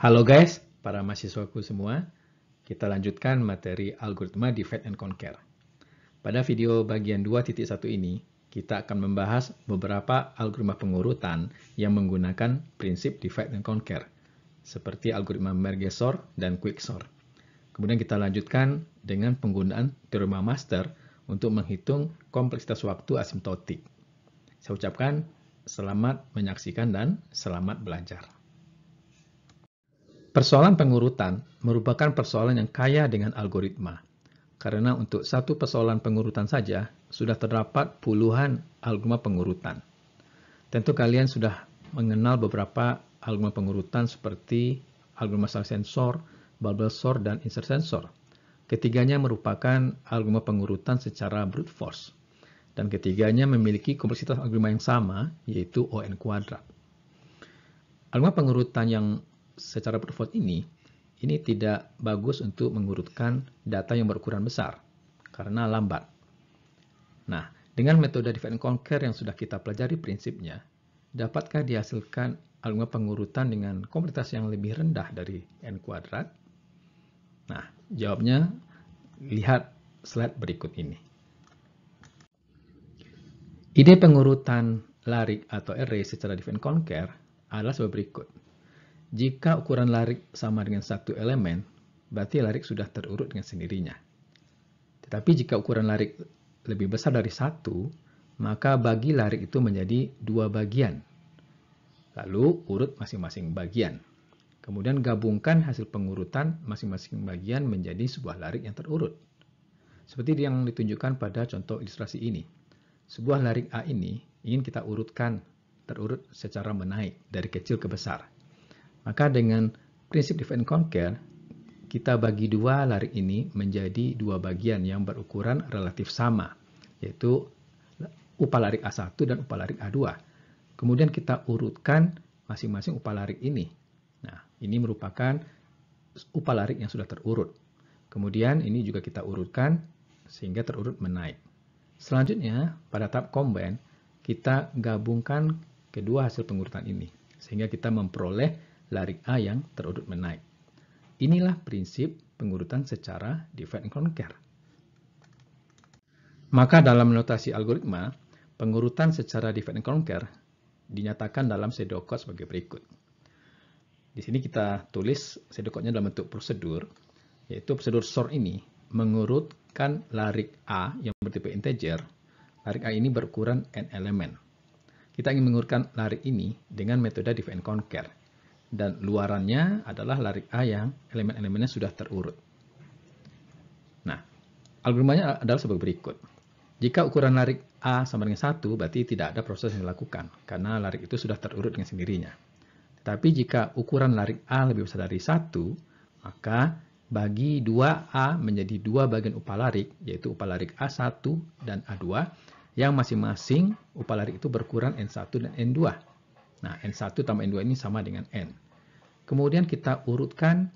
Halo guys, para mahasiswaku semua. Kita lanjutkan materi algoritma divide and conquer. Pada video bagian 2.1 ini, kita akan membahas beberapa algoritma pengurutan yang menggunakan prinsip divide and conquer, seperti algoritma merge sort dan quicksort. Kemudian kita lanjutkan dengan penggunaan teorema master untuk menghitung kompleksitas waktu asimptotik. Saya ucapkan selamat menyaksikan dan selamat belajar. Persoalan pengurutan merupakan persoalan yang kaya dengan algoritma, karena untuk satu persoalan pengurutan saja sudah terdapat puluhan algoritma pengurutan. Tentu kalian sudah mengenal beberapa algoritma pengurutan seperti algoritma sensor, bubble sort, dan insert sensor. Ketiganya merupakan algoritma pengurutan secara brute force, dan ketiganya memiliki kompleksitas algoritma yang sama, yaitu O(n²). Algoritma pengurutan yang secara brute force ini tidak bagus untuk mengurutkan data yang berukuran besar karena lambat. Nah, dengan metode divide and conquer yang sudah kita pelajari prinsipnya, dapatkah dihasilkan algoritma pengurutan dengan kompleksitas yang lebih rendah dari n²? Nah, jawabnya lihat slide berikut ini. Ide pengurutan larik atau array secara divide and conquer adalah sebagai berikut. Jika ukuran larik sama dengan satu elemen, berarti larik sudah terurut dengan sendirinya. Tetapi jika ukuran larik lebih besar dari satu, maka bagi larik itu menjadi dua bagian. Lalu urut masing-masing bagian. Kemudian gabungkan hasil pengurutan masing-masing bagian menjadi sebuah larik yang terurut. Seperti yang ditunjukkan pada contoh ilustrasi ini. Sebuah larik A ini ingin kita urutkan terurut secara menaik dari kecil ke besar. Maka dengan prinsip divide and conquer, kita bagi dua larik ini menjadi dua bagian yang berukuran relatif sama, yaitu upah larik A1 dan upah larik A2. Kemudian kita urutkan masing-masing upah larik ini. Nah, ini merupakan upah larik yang sudah terurut. Kemudian ini juga kita urutkan sehingga terurut menaik. Selanjutnya, pada tahap combine, kita gabungkan kedua hasil pengurutan ini, sehingga kita memperoleh larik A yang terurut menaik. Inilah prinsip pengurutan secara divide and conquer. Maka dalam notasi algoritma, pengurutan secara divide and conquer dinyatakan dalam pseudocode sebagai berikut. Di sini kita tulis pseudocode-nya dalam bentuk prosedur, yaitu prosedur sort ini mengurutkan larik A yang bertipe integer. Larik A ini berukuran n elemen. Kita ingin mengurutkan larik ini dengan metode divide and conquer. Dan luarannya adalah larik A yang elemen-elemennya sudah terurut. Nah, algoritmanya adalah sebagai berikut. Jika ukuran larik A sama dengan 1, berarti tidak ada proses yang dilakukan, karena larik itu sudah terurut dengan sendirinya. Tetapi jika ukuran larik A lebih besar dari 1, maka bagi 2A menjadi dua bagian upah larik, yaitu upah larik A1 dan A2, yang masing-masing upah larik itu berukuran N1 dan N2. Nah, N1 tambah N2 ini sama dengan N. Kemudian kita urutkan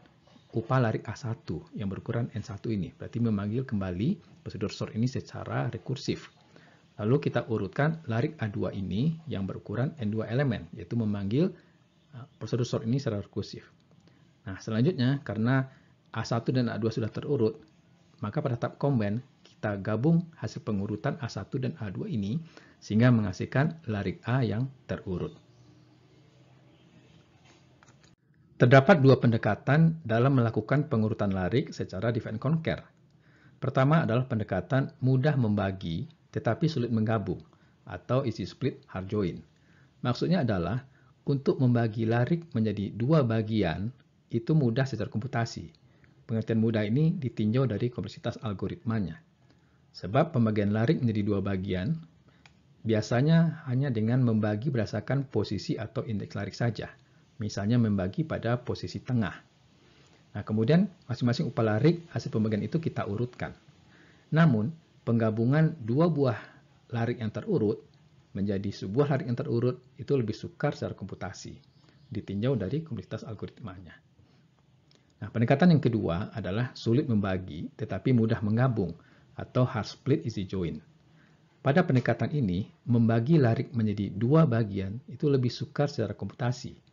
upah larik A1 yang berukuran N1 ini. Berarti memanggil kembali prosedur sort ini secara rekursif. Lalu kita urutkan larik A2 ini yang berukuran N2 elemen, yaitu memanggil prosedur sort ini secara rekursif. Nah, selanjutnya karena A1 dan A2 sudah terurut, maka pada tahap combine kita gabung hasil pengurutan A1 dan A2 ini sehingga menghasilkan larik A yang terurut. Terdapat dua pendekatan dalam melakukan pengurutan larik secara divide and conquer. Pertama adalah pendekatan mudah membagi tetapi sulit menggabung atau easy split hard join. Maksudnya adalah untuk membagi larik menjadi dua bagian itu mudah secara komputasi. Pengertian mudah ini ditinjau dari kompleksitas algoritmanya. Sebab pembagian larik menjadi dua bagian biasanya hanya dengan membagi berdasarkan posisi atau indeks larik saja. Misalnya membagi pada posisi tengah. Nah, kemudian masing-masing upah larik hasil pembagian itu kita urutkan. Namun, penggabungan dua buah larik yang terurut menjadi sebuah larik yang terurut itu lebih sukar secara komputasi. Ditinjau dari kompleksitas algoritmanya. Nah, pendekatan yang kedua adalah sulit membagi tetapi mudah menggabung atau hard split easy join. Pada pendekatan ini, membagi larik menjadi dua bagian itu lebih sukar secara komputasi.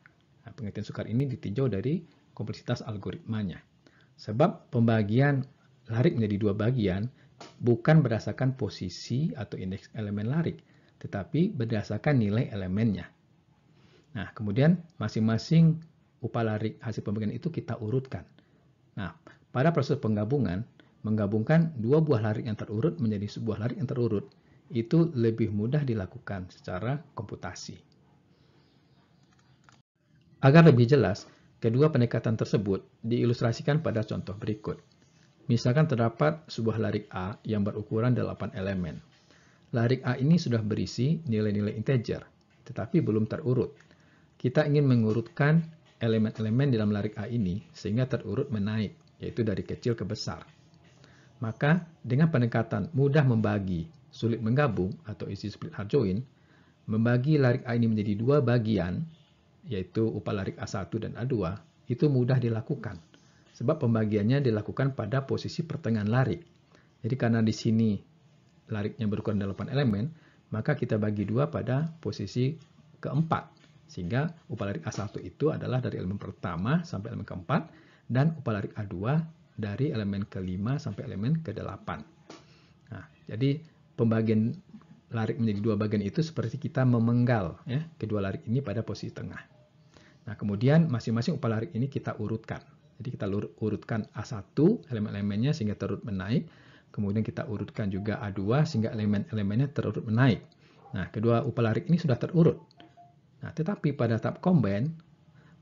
Nah, pengertian sukar ini ditinjau dari kompleksitas algoritmanya. Sebab pembagian larik menjadi dua bagian bukan berdasarkan posisi atau indeks elemen larik, tetapi berdasarkan nilai elemennya. Nah, kemudian masing-masing upah larik hasil pembagian itu kita urutkan. Nah, pada proses penggabungan, menggabungkan dua buah larik yang terurut menjadi sebuah larik yang terurut, itu lebih mudah dilakukan secara komputasi. Agar lebih jelas, kedua pendekatan tersebut diilustrasikan pada contoh berikut. Misalkan terdapat sebuah larik A yang berukuran 8 elemen. Larik A ini sudah berisi nilai-nilai integer, tetapi belum terurut. Kita ingin mengurutkan elemen-elemen di dalam larik A ini sehingga terurut menaik, yaitu dari kecil ke besar. Maka dengan pendekatan mudah membagi, sulit menggabung atau easy split hard join, membagi larik A ini menjadi dua bagian, yaitu upah larik A1 dan A2, itu mudah dilakukan. Sebab pembagiannya dilakukan pada posisi pertengahan larik. Jadi karena di sini lariknya berukuran 8 elemen, maka kita bagi dua pada posisi keempat. Sehingga upah larik A1 itu adalah dari elemen pertama sampai elemen keempat, dan upah larik A2 dari elemen kelima sampai elemen ke-8. Nah, jadi pembagian larik menjadi dua bagian itu seperti kita memenggal ya, kedua larik ini pada posisi tengah. Nah, kemudian masing-masing upah larik ini kita urutkan. Jadi kita urutkan A1 elemen-elemennya sehingga terurut menaik. Kemudian kita urutkan juga A2 sehingga elemen-elemennya terurut menaik. Nah, kedua upah larik ini sudah terurut. Nah, tetapi pada tahap combine,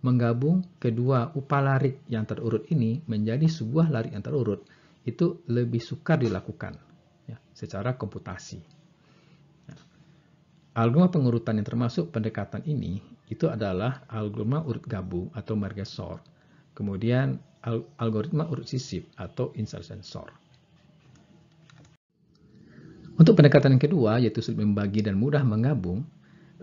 menggabung kedua upah larik yang terurut ini menjadi sebuah larik yang terurut, itu lebih sukar dilakukan ya, secara komputasi. Nah, algoritma pengurutan yang termasuk pendekatan ini, itu adalah algoritma urut gabung atau merge sort. Kemudian algoritma urut sisip atau insertion sort. Untuk pendekatan yang kedua, yaitu sulit membagi dan mudah menggabung,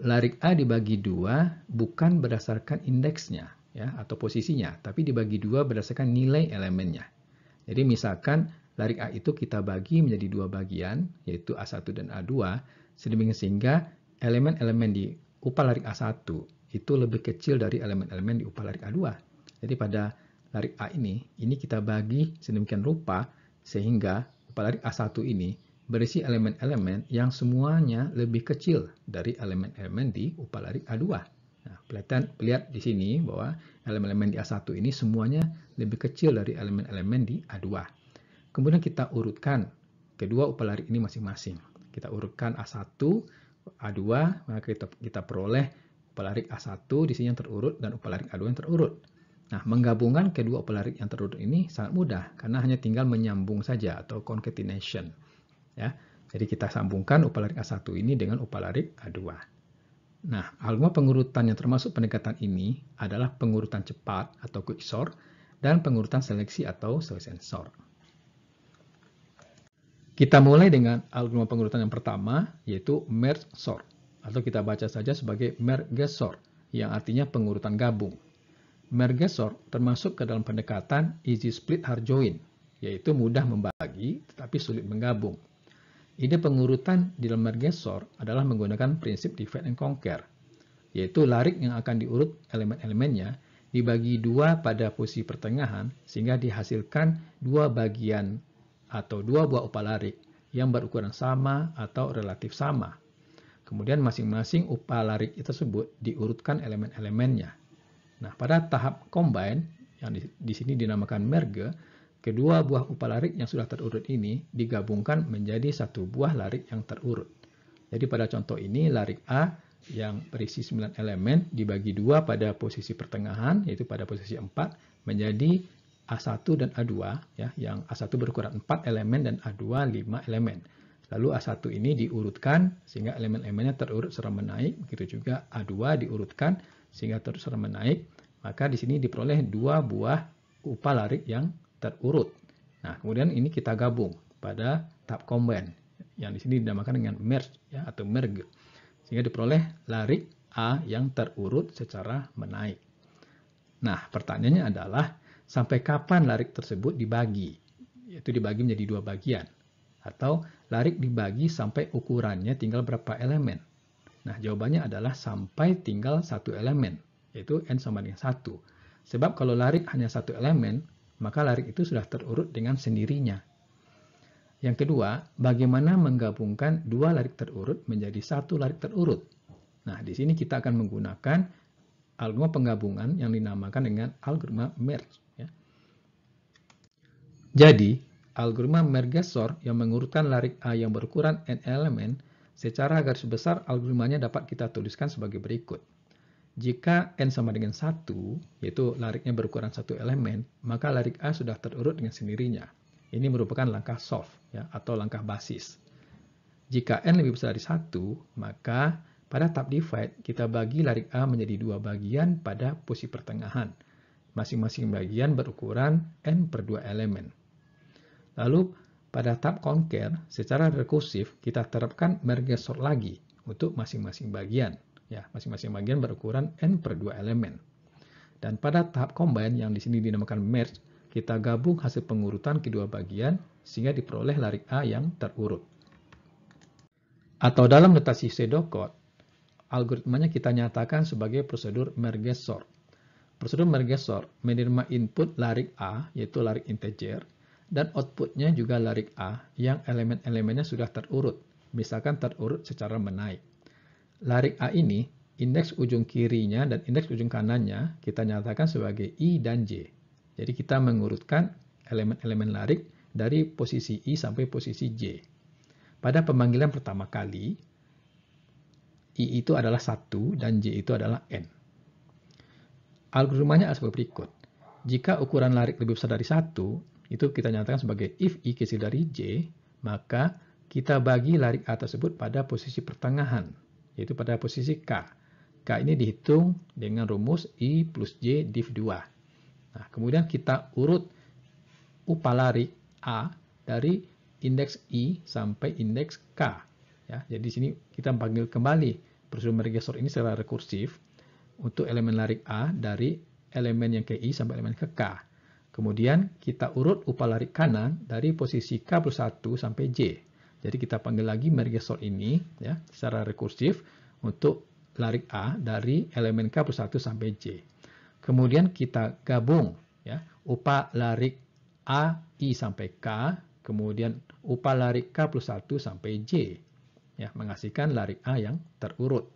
larik A dibagi dua bukan berdasarkan indeksnya ya, atau posisinya, tapi dibagi dua berdasarkan nilai elemennya. Jadi misalkan larik A itu kita bagi menjadi dua bagian, yaitu A1 dan A2, sedemikian sehingga elemen-elemen di upah larik A1 itu lebih kecil dari elemen-elemen di upah larik A2. Jadi pada larik A ini kita bagi sedemikian rupa sehingga upah larik A1 ini berisi elemen-elemen yang semuanya lebih kecil dari elemen-elemen di upah larik A2. Nah, lihat di sini bahwa elemen-elemen di A1 ini semuanya lebih kecil dari elemen-elemen di A2. Kemudian kita urutkan kedua upah larik ini masing-masing. Kita urutkan A1, A2, maka kita peroleh upah larik A1 di sini yang terurut dan upah larik A2 yang terurut. Nah, menggabungkan kedua upah larik yang terurut ini sangat mudah karena hanya tinggal menyambung saja atau concatenation. Ya, jadi kita sambungkan upah larik A1 ini dengan upah larik A2. Nah, algoritma pengurutan yang termasuk pendekatan ini adalah pengurutan cepat atau quick sort dan pengurutan seleksi atau selection sort. Kita mulai dengan algoritma pengurutan yang pertama, yaitu merge sort, atau kita baca saja sebagai merge sort, yang artinya pengurutan gabung. Merge sort termasuk ke dalam pendekatan easy split hard join, yaitu mudah membagi tetapi sulit menggabung. Ide pengurutan di dalam merge sort adalah menggunakan prinsip divide and conquer, yaitu larik yang akan diurut elemen-elemennya dibagi dua pada posisi pertengahan sehingga dihasilkan dua bagian atau dua buah upah larik yang berukuran sama atau relatif sama. Kemudian masing-masing upah larik tersebut diurutkan elemen-elemennya. Nah, pada tahap combine yang di sini dinamakan merge, kedua buah upah larik yang sudah terurut ini digabungkan menjadi satu buah larik yang terurut. Jadi pada contoh ini larik A yang berisi 9 elemen dibagi dua pada posisi pertengahan, yaitu pada posisi 4, menjadi A1 dan A2, ya, yang A1 berukuran 4 elemen dan A2 5 elemen. Lalu A1 ini diurutkan sehingga elemen-elemennya terurut serta menaik, begitu juga A2 diurutkan sehingga terurut serta menaik. Maka di sini diperoleh dua buah upah larik yang terurut. Nah, kemudian ini kita gabung pada tahap combine yang di sini dinamakan dengan merge ya, atau merge. Sehingga diperoleh larik A yang terurut secara menaik. Nah, pertanyaannya adalah sampai kapan larik tersebut dibagi? Yaitu dibagi menjadi dua bagian. Atau larik dibagi sampai ukurannya tinggal berapa elemen? Nah, jawabannya adalah sampai tinggal satu elemen, yaitu N sama dengan 1. Sebab kalau larik hanya satu elemen, maka larik itu sudah terurut dengan sendirinya. Yang kedua, bagaimana menggabungkan dua larik terurut menjadi satu larik terurut? Nah, di sini kita akan menggunakan algoritma penggabungan yang dinamakan dengan algoritma merge. Ya. Jadi, algoritma merge-sort yang mengurutkan larik A yang berukuran n elemen, secara garis besar algoritmanya dapat kita tuliskan sebagai berikut. Jika n sama dengan 1, yaitu lariknya berukuran satu elemen, maka larik A sudah terurut dengan sendirinya. Ini merupakan langkah solve, ya, atau langkah basis. Jika n lebih besar dari 1, maka pada tahap divide, kita bagi larik A menjadi dua bagian pada posisi pertengahan. Masing-masing bagian berukuran n/2 elemen. Lalu, pada tahap conquer, secara rekursif, kita terapkan merge-sort lagi untuk masing-masing bagian. Ya, masing-masing bagian berukuran n/2 elemen. Dan pada tahap combine yang di sini dinamakan merge, kita gabung hasil pengurutan kedua bagian sehingga diperoleh larik A yang terurut. Atau dalam notasi pseudocode, algoritmanya kita nyatakan sebagai prosedur merge-sort. Prosedur merge-sort menerima input larik A, yaitu larik integer, dan outputnya juga larik A yang elemen-elemennya sudah terurut, misalkan terurut secara menaik. Larik A ini, indeks ujung kirinya dan indeks ujung kanannya kita nyatakan sebagai I dan J. Jadi kita mengurutkan elemen-elemen larik dari posisi I sampai posisi J. Pada pemanggilan pertama kali, I itu adalah 1 dan J itu adalah N. Algoritmanya adalah sebagai berikut. Jika ukuran larik lebih besar dari 1, itu kita nyatakan sebagai if I kecil dari J, maka kita bagi larik A tersebut pada posisi pertengahan, yaitu pada posisi K. K ini dihitung dengan rumus I plus J div 2. Nah, kemudian kita urut upah larik A dari indeks I sampai indeks K. Ya, jadi di sini kita panggil kembali prosedur merge-sort ini secara rekursif untuk elemen larik A dari elemen yang ke I sampai elemen ke K. Kemudian kita urut upah larik kanan dari posisi K plus 1 sampai J. Jadi kita panggil lagi merge-sort ini ya, secara rekursif untuk larik A dari elemen K plus 1 sampai J. Kemudian kita gabung ya, upah larik A, I sampai K, kemudian upah larik K plus 1 sampai J. Ya, menghasilkan larik A yang terurut.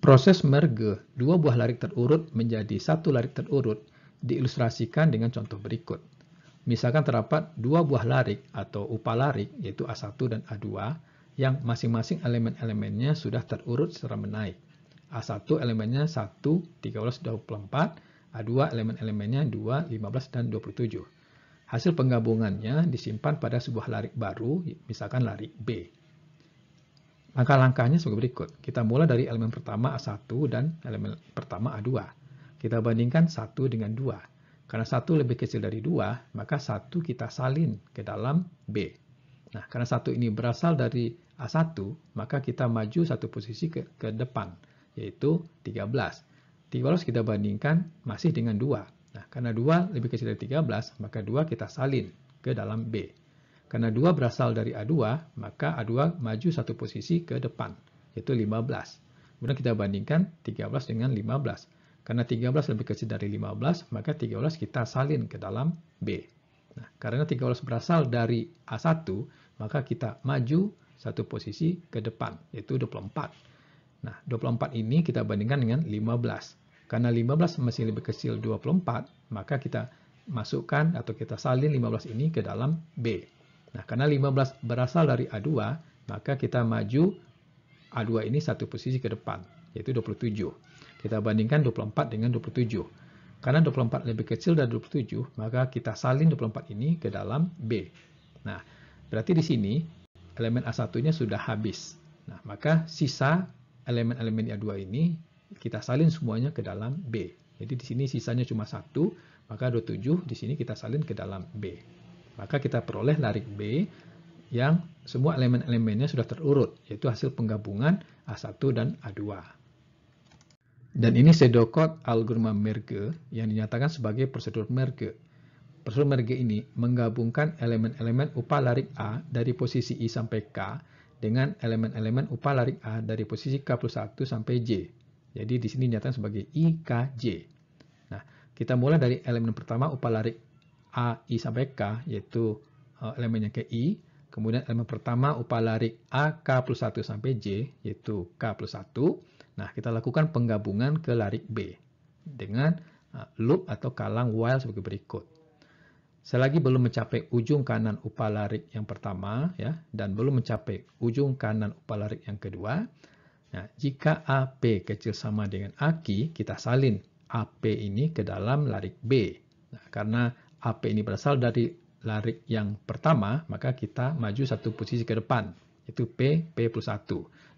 Proses merge dua buah larik terurut menjadi satu larik terurut diilustrasikan dengan contoh berikut. Misalkan terdapat dua buah larik atau upah larik, yaitu A1 dan A2, yang masing-masing elemen-elemennya sudah terurut secara menaik. A1 elemennya 1, 13, 24, A2 elemen-elemennya 2, 15, dan 27. Hasil penggabungannya disimpan pada sebuah larik baru, misalkan larik B. Langkah-langkahnya sebagai berikut. Kita mulai dari elemen pertama A1 dan elemen pertama A2. Kita bandingkan 1 dengan 2. Karena 1 lebih kecil dari 2, maka 1 kita salin ke dalam B. Nah, karena 1 ini berasal dari A1, maka kita maju satu posisi ke depan, yaitu 13. 13 kita bandingkan masih dengan 2. Nah, karena 2 lebih kecil dari 13, maka 2 kita salin ke dalam B. Karena 2 berasal dari A2, maka A2 maju satu posisi ke depan, yaitu 15. Kemudian kita bandingkan 13 dengan 15. Karena 13 lebih kecil dari 15, maka 13 kita salin ke dalam B. Nah, karena 13 berasal dari A1, maka kita maju satu posisi ke depan, yaitu 24. Nah, 24 ini kita bandingkan dengan 15. Karena 15 masih lebih kecil 24, maka kita masukkan atau kita salin 15 ini ke dalam B. Nah, karena 15 berasal dari A2, maka kita maju A2 ini satu posisi ke depan, yaitu 27. Kita bandingkan 24 dengan 27. Karena 24 lebih kecil dari 27, maka kita salin 24 ini ke dalam B. Nah, berarti di sini elemen A1-nya sudah habis. Nah, maka sisa elemen-elemen A2 ini kita salin semuanya ke dalam B. Jadi di sini sisanya cuma 1, maka 27 di sini kita salin ke dalam B. Maka kita peroleh larik B yang semua elemen-elemennya sudah terurut, yaitu hasil penggabungan A1 dan A2. Dan ini pseudocode algoritma merge yang dinyatakan sebagai prosedur merge. Prosedur merge ini menggabungkan elemen-elemen upah larik A dari posisi I sampai K dengan elemen-elemen upah larik A dari posisi K plus 1 sampai J. Jadi di sini dinyatakan sebagai IKJ. Nah, kita mulai dari elemen pertama upah larik A, I sampai K, yaitu elemennya ke I. Kemudian elemen pertama upah larik A, K plus 1 sampai J, yaitu K plus 1. Nah, kita lakukan penggabungan ke larik B dengan loop atau kalang while sebagai berikut. Selagi belum mencapai ujung kanan upah larik yang pertama, ya, dan belum mencapai ujung kanan upah larik yang kedua, nah, jika AP kecil sama dengan AQ, kita salin AP ini ke dalam larik B. Nah, karena AP ini berasal dari larik yang pertama, maka kita maju satu posisi ke depan, yaitu P plus 1.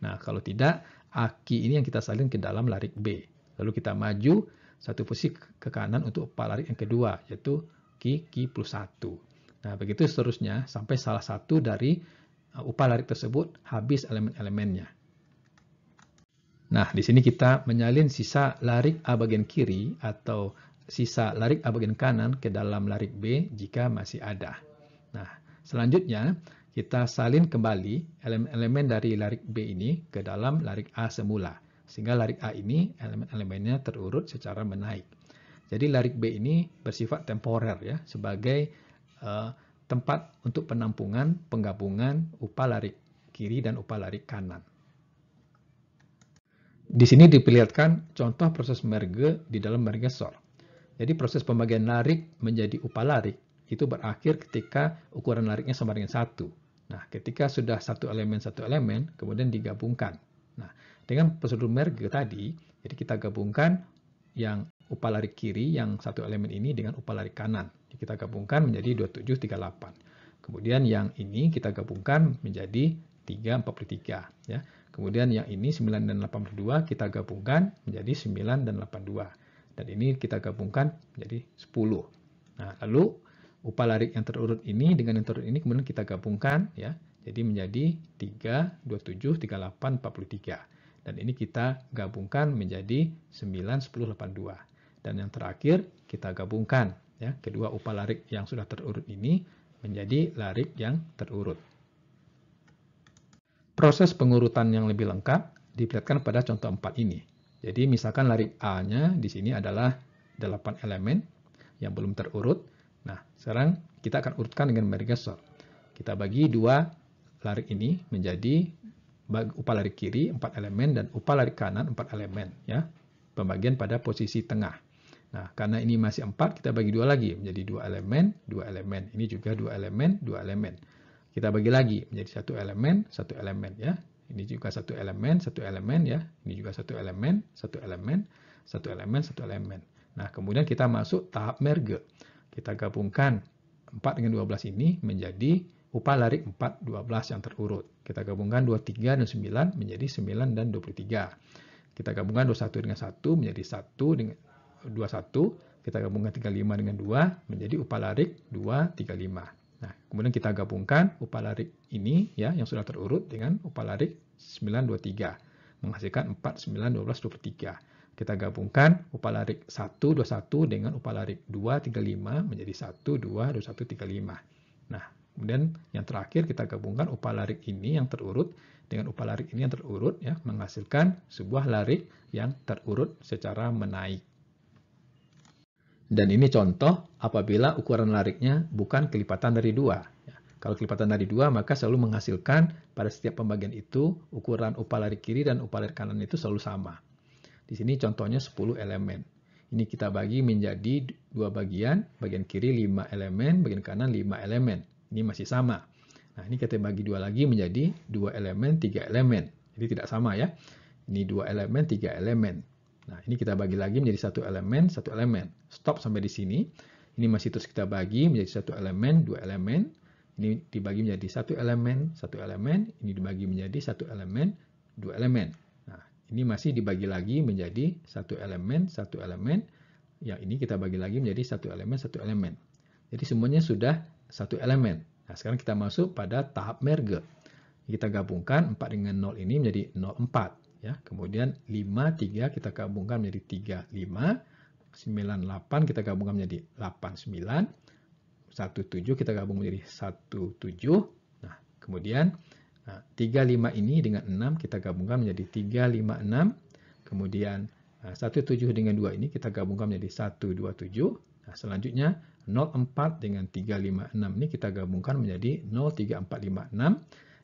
Nah, kalau tidak, AQ ini yang kita salin ke dalam larik B. Lalu kita maju satu posisi ke kanan untuk upah larik yang kedua, yaitu Q plus 1. Nah, begitu seterusnya sampai salah satu dari upah larik tersebut habis elemen-elemennya. Nah, di sini kita menyalin sisa larik A bagian kiri atau sisa larik A bagian kanan ke dalam larik B jika masih ada. Nah, selanjutnya kita salin kembali elemen-elemen dari larik B ini ke dalam larik A semula. Sehingga larik A ini elemen-elemennya terurut secara menaik. Jadi larik B ini bersifat temporer ya, sebagai tempat untuk penampungan penggabungan upah larik kiri dan upah larik kanan. Di sini diperlihatkan contoh proses merge di dalam merge sort. Jadi proses pembagian larik menjadi upah larik itu berakhir ketika ukuran lariknya sama dengan 1. Nah, ketika sudah satu elemen, kemudian digabungkan. Nah, dengan prosedur merge tadi, jadi kita gabungkan yang upah larik kiri yang satu elemen ini dengan upah larik kanan. Jadi kita gabungkan menjadi 2738. Kemudian yang ini kita gabungkan menjadi 343 ya. Kemudian yang ini 9 dan 82 kita gabungkan menjadi 9 dan 82. Dan ini kita gabungkan menjadi 10. Nah, lalu upah larik yang terurut ini dengan yang terurut ini kemudian kita gabungkan ya. Jadi menjadi 3, 27, 38, 43. Dan ini kita gabungkan menjadi 9, 10, 82. Dan yang terakhir kita gabungkan ya, kedua upah larik yang sudah terurut ini menjadi larik yang terurut. Proses pengurutan yang lebih lengkap diperlihatkan pada contoh 4 ini. Jadi misalkan larik A-nya di sini adalah 8 elemen yang belum terurut. Nah, sekarang kita akan urutkan dengan merge sort. Kita bagi dua larik ini menjadi upah larik kiri 4 elemen dan upah larik kanan 4 elemen ya. Pembagian pada posisi tengah. Nah, karena ini masih 4, kita bagi dua lagi menjadi 2 elemen, 2 elemen. Ini juga 2 elemen, 2 elemen. Kita bagi lagi menjadi 1 elemen, 1 elemen ya. Ini juga 1 elemen, 1 elemen ya. Ini juga 1 elemen, 1 elemen, 1 elemen, 1 elemen. Nah, kemudian kita masuk tahap merge. Kita gabungkan 4 dengan 12 ini menjadi upah larik 4, 12 yang terurut. Kita gabungkan 23 dan 9 menjadi 9 dan 23. Kita gabungkan 21 dengan 1 menjadi 1 dengan 21. Kita gabungkan 35 dengan 2 menjadi upah larik 2, 35. Nah, kemudian kita gabungkan upah larik ini ya yang sudah terurut dengan upah larik 923 menghasilkan 4, 9, 12, 23. Kita gabungkan upah larik 1, 21 dengan upah larik 2, 35 menjadi 1, 2, 21, 35. Nah, kemudian yang terakhir kita gabungkan upah larik ini yang terurut dengan upah larik ini yang terurut ya menghasilkan sebuah larik yang terurut secara menaik. Dan ini contoh apabila ukuran lariknya bukan kelipatan dari 2. Ya, kalau kelipatan dari 2 maka selalu menghasilkan pada setiap pembagian itu ukuran upah larik kiri dan upah larik kanan itu selalu sama. Di sini contohnya 10 elemen. Ini kita bagi menjadi dua bagian, bagian kiri 5 elemen, bagian kanan 5 elemen. Ini masih sama. Nah, ini kita bagi dua lagi menjadi 2 elemen, 3 elemen. Jadi tidak sama ya. Ini 2 elemen, 3 elemen. Nah, ini kita bagi lagi menjadi 1 elemen, 1 elemen. Stop sampai di sini. Ini masih terus kita bagi menjadi 1 elemen, 2 elemen. Ini dibagi menjadi 1 elemen, 1 elemen. Ini dibagi menjadi 1 elemen, 2 elemen. Nah, ini masih dibagi lagi menjadi 1 elemen, 1 elemen. Yang ini kita bagi lagi menjadi 1 elemen, 1 elemen. Jadi semuanya sudah 1 elemen. Nah, sekarang kita masuk pada tahap merge. Kita gabungkan 4 dengan 0 ini menjadi 04. Ya, kemudian 5, 3 kita gabungkan menjadi 3, 5. 9, 8 kita gabungkan menjadi 8, 9. 1, 7 kita gabung menjadi 1, 7. Nah, kemudian 3, 5 ini dengan 6 kita gabungkan menjadi 3, 5, 6. Kemudian 17 dengan 2 ini kita gabungkan menjadi 127. Nah, selanjutnya 04 dengan 356 ini kita gabungkan menjadi 03456.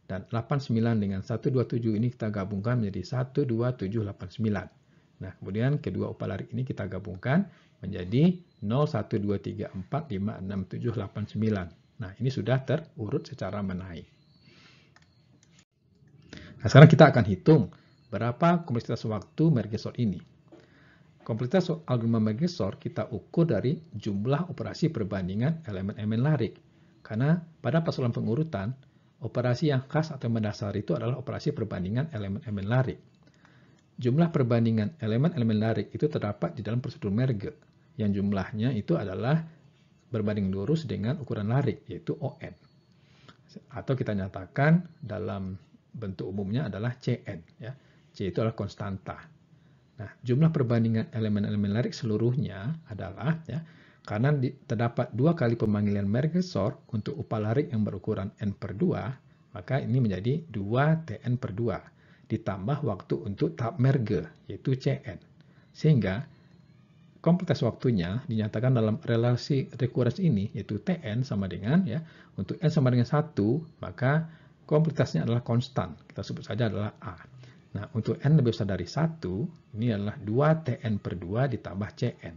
Dan 89 dengan 127 ini kita gabungkan menjadi 12789. Nah, kemudian kedua upah larik ini kita gabungkan menjadi 01234567899. Nah, ini sudah terurut secara menaik. Nah, sekarang kita akan hitung berapa kompleksitas waktu merge sort ini. Kompleksitas algoritma merge sort kita ukur dari jumlah operasi perbandingan elemen-elemen larik. Karena pada persoalan pengurutan, operasi yang khas atau mendasar itu adalah operasi perbandingan elemen-elemen larik. Jumlah perbandingan elemen-elemen larik itu terdapat di dalam prosedur merge, yang jumlahnya itu adalah berbanding lurus dengan ukuran larik, yaitu ON. Atau kita nyatakan dalam bentuk umumnya adalah CN. Ya. C itu adalah konstanta. Nah, jumlah perbandingan elemen-elemen larik seluruhnya adalah, ya, karena terdapat 2 kali pemanggilan merge sort untuk upah larik yang berukuran N per 2, maka ini menjadi 2 TN per 2, ditambah waktu untuk tahap merge, yaitu CN. Sehingga kompleksitas waktunya dinyatakan dalam relasi recurrence ini, yaitu TN sama dengan, ya, untuk N sama dengan 1, maka kompleksitasnya adalah konstan. Kita sebut saja adalah A. Nah, untuk N lebih besar dari 1, ini adalah 2 TN per 2 ditambah CN.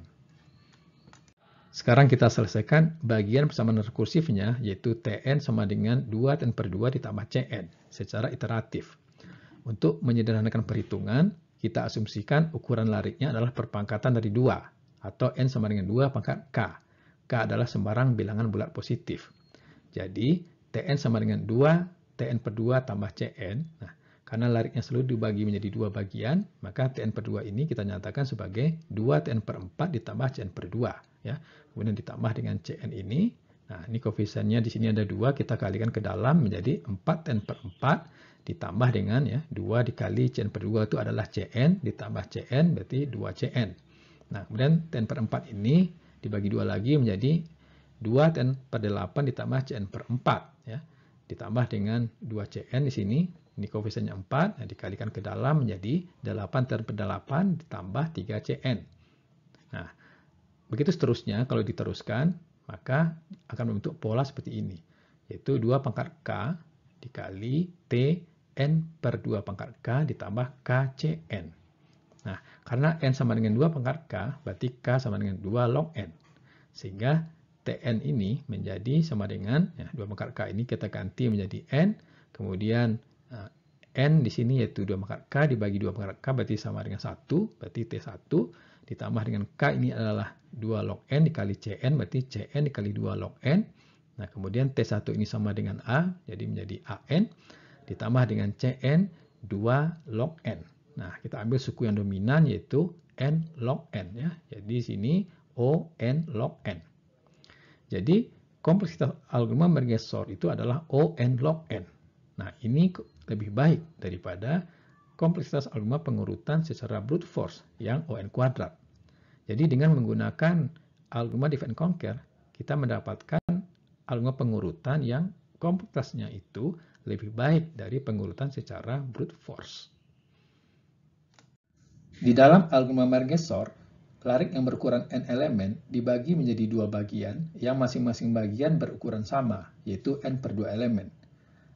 Sekarang kita selesaikan bagian persamaan rekursifnya, yaitu TN sama dengan 2 TN per 2 ditambah CN, secara iteratif. Untuk menyederhanakan perhitungan, kita asumsikan ukuran lariknya adalah perpangkatan dari 2, atau N sama dengan 2 pangkat K. K adalah sembarang bilangan bulat positif. Jadi, TN sama dengan 2 TN per 2 tambah CN. Nah, karena lariknya selalu dibagi menjadi 2 bagian, maka TN per 2 ini kita nyatakan sebagai 2 TN per 4 ditambah CN per 2. Ya. Kemudian ditambah dengan CN ini. Nah, ini koefisiennya di sini ada 2, kita kalikan ke dalam menjadi 4 TN per 4 ditambah dengan, ya, 2 dikali CN per 2 itu adalah CN, ditambah CN berarti 2 CN. Nah, kemudian TN per 4 ini dibagi 2 lagi menjadi 2 TN per 8 ditambah CN per 4. Ya. Ditambah dengan 2 CN di sini. Ini koefisiennya 4, dikalikan ke dalam menjadi 8 TN per 8 ditambah 3 CN. Nah, begitu seterusnya, kalau diteruskan, maka akan membentuk pola seperti ini. Yaitu 2 pangkat K dikali TN per 2 pangkat K ditambah KCN. Nah, karena N sama dengan 2 pangkat K, berarti K sama dengan 2 log N. Sehingga TN ini menjadi sama dengan, ya, 2 pangkat K ini kita ganti menjadi N, kemudian N di sini yaitu 2 pangkat K dibagi 2 pangkat K berarti sama dengan 1, berarti T1, ditambah dengan K ini adalah 2 log N dikali CN, berarti CN dikali 2 log N. Nah, kemudian T1 ini sama dengan A, jadi menjadi AN, ditambah dengan CN 2 log N. Nah, kita ambil suku yang dominan yaitu N log N. Ya. Jadi di sini ON log N. Jadi, kompleksitas algoritma merge sort itu adalah ON log N. Nah, ini lebih baik daripada kompleksitas algoritma pengurutan secara brute force yang ON kuadrat. Jadi dengan menggunakan algoritma divide and conquer, kita mendapatkan algoritma pengurutan yang kompleksitasnya itu lebih baik dari pengurutan secara brute force. Di dalam algoritma merge sort, larik yang berukuran n elemen dibagi menjadi 2 bagian yang masing-masing bagian berukuran sama, yaitu n per 2 elemen.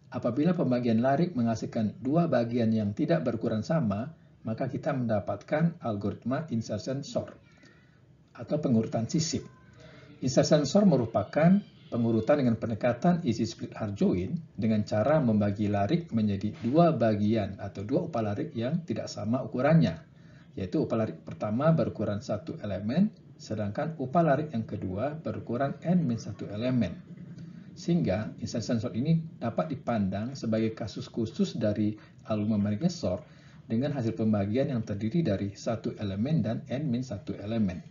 Apabila pembagian larik menghasilkan 2 bagian yang tidak berukuran sama, maka kita mendapatkan algoritma insertion sort atau pengurutan sisip. Insertion sort merupakan pengurutan dengan pendekatan easy split hard join dengan cara membagi larik menjadi 2 bagian atau 2 upah larik yang tidak sama ukurannya, yaitu upah larik pertama berukuran 1 elemen, sedangkan upah larik yang kedua berukuran n-1 elemen. Sehingga insertion sort ini dapat dipandang sebagai kasus khusus dari algoritma merge sort dengan hasil pembagian yang terdiri dari 1 elemen dan n-1 elemen.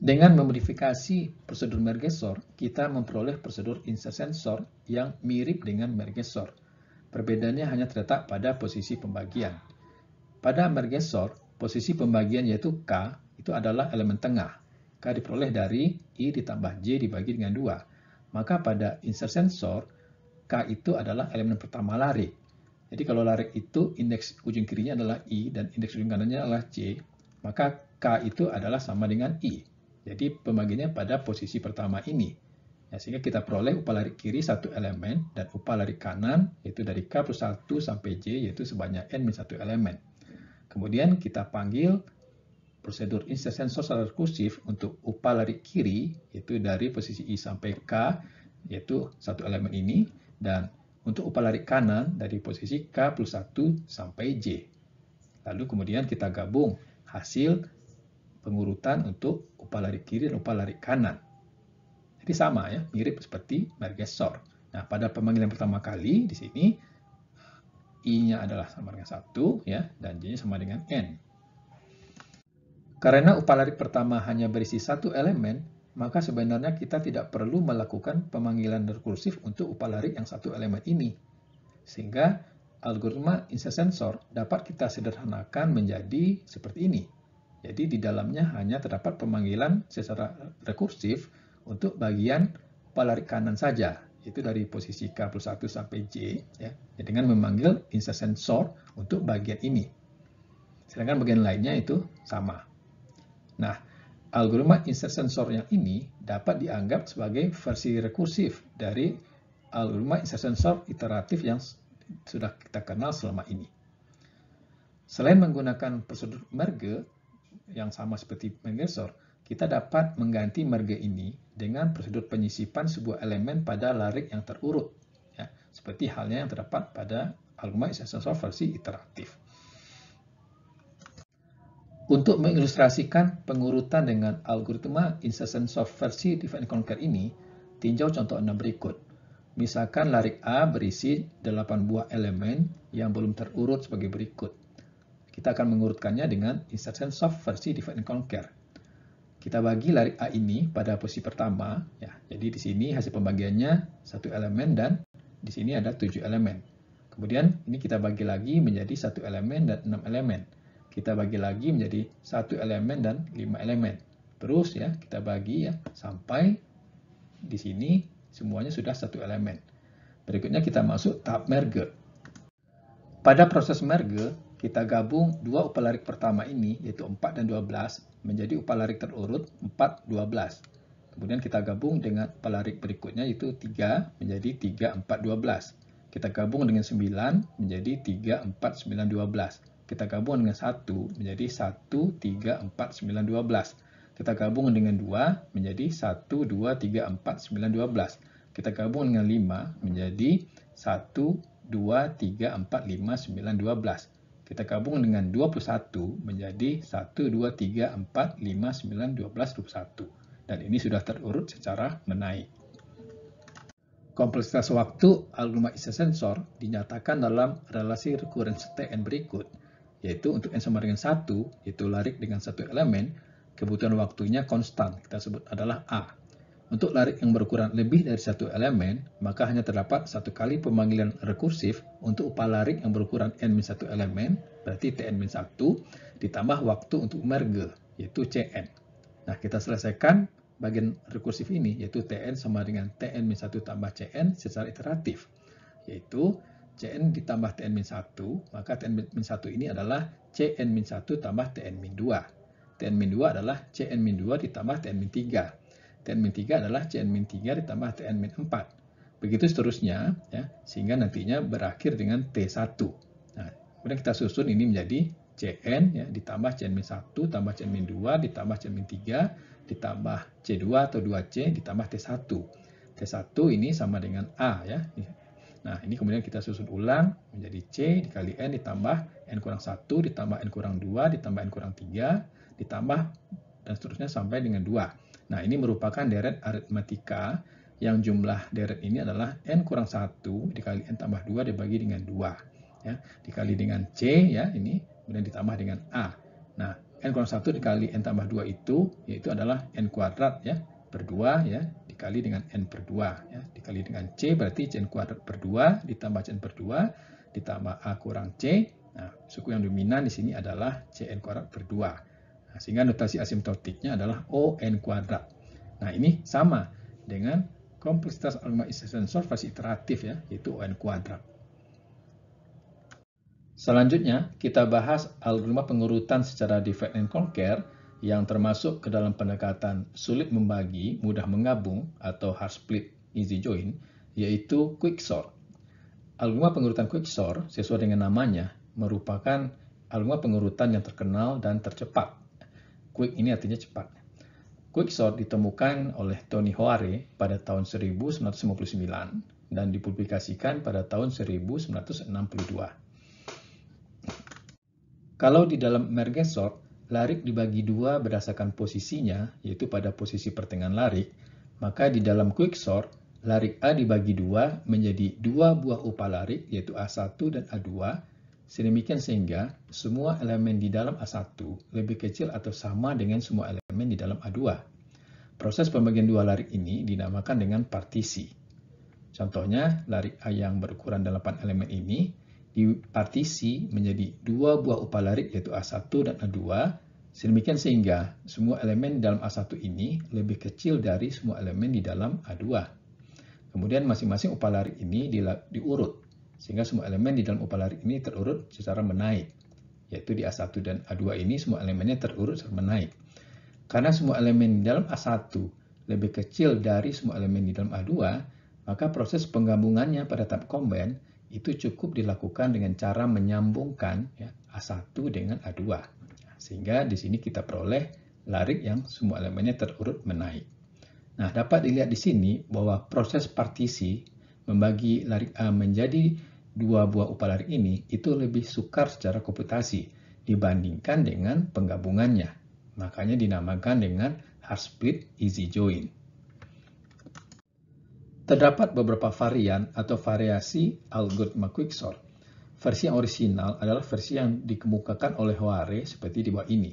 Dengan memodifikasi prosedur merge sort, kita memperoleh prosedur insertion sort yang mirip dengan merge sort. Perbedaannya hanya terletak pada posisi pembagian. Pada merge sort, posisi pembagian yaitu K itu adalah elemen tengah. K diperoleh dari I ditambah J dibagi dengan 2. Maka pada insertion sort, K itu adalah elemen pertama larik. Jadi kalau larik itu indeks ujung kirinya adalah I dan indeks ujung kanannya adalah J, maka K itu adalah sama dengan I. Jadi pembagiannya pada posisi pertama ini. Ya, sehingga kita peroleh upah larik kiri satu elemen dan upah larik kanan yaitu dari K plus 1 sampai J yaitu sebanyak N-1 elemen. Kemudian kita panggil prosedur insertion sort secara rekursif untuk upah larik kiri yaitu dari posisi I sampai K yaitu satu elemen ini, dan untuk upah larik kanan dari posisi K plus 1 sampai J. Lalu kemudian kita gabung hasil pengurutan untuk upah larik kiri dan upah larik kanan. Jadi sama ya, mirip seperti merge sort. Nah, pada pemanggilan pertama kali di sini I-nya adalah sama dengan 1 ya, dan J-nya sama dengan N. Karena upah larik pertama hanya berisi satu elemen, maka sebenarnya kita tidak perlu melakukan pemanggilan rekursif untuk upah larik yang satu elemen ini. Sehingga algoritma insertion sort dapat kita sederhanakan menjadi seperti ini. Jadi di dalamnya hanya terdapat pemanggilan secara rekursif untuk bagian upah larik kanan saja, yaitu dari posisi K plus 1 sampai J, ya, dengan memanggil insertion sort untuk bagian ini. Sedangkan bagian lainnya itu sama. Nah, algoritma insertion sort yang ini dapat dianggap sebagai versi rekursif dari algoritma insertion sort iteratif yang sudah kita kenal selama ini. Selain menggunakan prosedur merge yang sama seperti merge sort, kita dapat mengganti merge ini dengan prosedur penyisipan sebuah elemen pada larik yang terurut, ya, seperti halnya yang terdapat pada algoritma insertion sort versi iteratif. Untuk mengilustrasikan pengurutan dengan algoritma insertion sort versi divide and conquer ini, tinjau contoh 6 berikut. Misalkan larik A berisi 8 buah elemen yang belum terurut sebagai berikut. Kita akan mengurutkannya dengan insertion sort versi divide and conquer. Kita bagi larik A ini pada posisi pertama, ya. Jadi di sini hasil pembagiannya 1 elemen dan di sini ada 7 elemen. Kemudian ini kita bagi lagi menjadi 1 elemen dan 6 elemen. Kita bagi lagi menjadi 1 elemen dan 5 elemen. Terus ya, kita bagi ya sampai di sini semuanya sudah 1 elemen. Berikutnya kita masuk tahap merge. Pada proses merge, kita gabung dua upah larik pertama ini, yaitu 4 dan 12, menjadi upah larik terurut 4, 12. Kemudian kita gabung dengan upah larik berikutnya, yaitu 3, menjadi 3, 4, 12. Kita gabung dengan 9, menjadi 3, 4, 9, 12. Kita gabung dengan 1, menjadi 1, 3, 4, 9, 12. Kita gabung dengan 2, menjadi 1, 2, 3, 4, 9, 12. Kita gabung dengan 5, menjadi 1, 2, 3, 4, 5, 9, 12. Kita gabung dengan 21 menjadi 1, 2, 3, 4, 5, 9, 12, 21. Dan ini sudah terurut secara menaik. Kompleksitas waktu algoritma insertion sort dinyatakan dalam relasi recurrence Tn berikut, yaitu untuk n sama dengan 1, yaitu larik dengan satu elemen, kebutuhan waktunya konstan, kita sebut adalah A. Untuk larik yang berukuran lebih dari satu elemen, maka hanya terdapat satu kali pemanggilan rekursif untuk upah larik yang berukuran n-1 elemen, berarti Tn-1, ditambah waktu untuk merge, yaitu Cn. Nah, kita selesaikan bagian rekursif ini, yaitu Tn sama dengan Tn-1 tambah Cn secara iteratif, yaitu Cn ditambah Tn-1, maka Tn-1 ini adalah Cn-1 tambah Tn-2. Tn-2 adalah Cn-2 ditambah Tn-3. Tn-3 adalah Cn-3 ditambah Tn-4. Begitu seterusnya, ya, sehingga nantinya berakhir dengan T1. Nah, kemudian kita susun ini menjadi Cn ya, ditambah Cn-1 tambah Cn-2 ditambah Cn-3 ditambah C2 atau 2C ditambah T1. T1 ini sama dengan A ya. Nah, ini kemudian kita susun ulang menjadi C dikali N ditambah N kurang 1 ditambah N kurang 2 ditambah N kurang 3 ditambah dan seterusnya sampai dengan 2. Nah, ini merupakan deret aritmatika yang jumlah deret ini adalah N kurang 1 dikali N tambah 2 dibagi dengan 2. Ya, dikali dengan C, ya, ini kemudian ditambah dengan A. Nah, N kurang 1 dikali N tambah 2 itu, yaitu adalah N kuadrat, ya, per 2, ya, dikali dengan N per 2. Ya, dikali dengan C berarti Cn kuadrat per 2 ditambah Cn per 2 ditambah A kurang C. Nah, suku yang dominan di sini adalah Cn kuadrat per 2. Nah, sehingga notasi asimtotiknya adalah ON kuadrat. Nah, ini sama dengan kompleksitas algoritma insertion sort versi iteratif ya, yaitu ON kuadrat. Selanjutnya, kita bahas algoritma pengurutan secara divide and conquer yang termasuk ke dalam pendekatan sulit membagi, mudah menggabung atau hard split easy join, yaitu quicksort. Algoritma pengurutan quicksort sesuai dengan namanya merupakan algoritma pengurutan yang terkenal dan tercepat. Quick ini artinya cepat. Quicksort ditemukan oleh Tony Hoare pada tahun 1959 dan dipublikasikan pada tahun 1962. Kalau di dalam merge sort, larik dibagi dua berdasarkan posisinya, yaitu pada posisi pertengahan larik, maka di dalam quicksort, larik A dibagi dua menjadi dua buah upah larik, yaitu A1 dan A2, sedemikian sehingga semua elemen di dalam A1 lebih kecil atau sama dengan semua elemen di dalam A2. Proses pembagian dua larik ini dinamakan dengan partisi. Contohnya, larik A yang berukuran 8 elemen ini dipartisi menjadi dua buah upah larik yaitu A1 dan A2, sedemikian sehingga semua elemen di dalam A1 ini lebih kecil dari semua elemen di dalam A2. Kemudian masing-masing upah larik ini diurut, sehingga semua elemen di dalam upah larik ini terurut secara menaik, yaitu di A1 dan A2 ini semua elemennya terurut secara menaik. Karena semua elemen di dalam A1 lebih kecil dari semua elemen di dalam A2, maka proses penggabungannya pada tahap combine itu cukup dilakukan dengan cara menyambungkan A1 dengan A2. Sehingga di sini kita peroleh larik yang semua elemennya terurut menaik. Nah, dapat dilihat di sini bahwa proses partisi membagi larik A menjadi dua buah upah larik ini itu lebih sukar secara komputasi dibandingkan dengan penggabungannya. Makanya dinamakan dengan hard split easy join. Terdapat beberapa varian atau variasi algoritma quicksort. Versi yang orisinal adalah versi yang dikemukakan oleh Hoare seperti di bawah ini.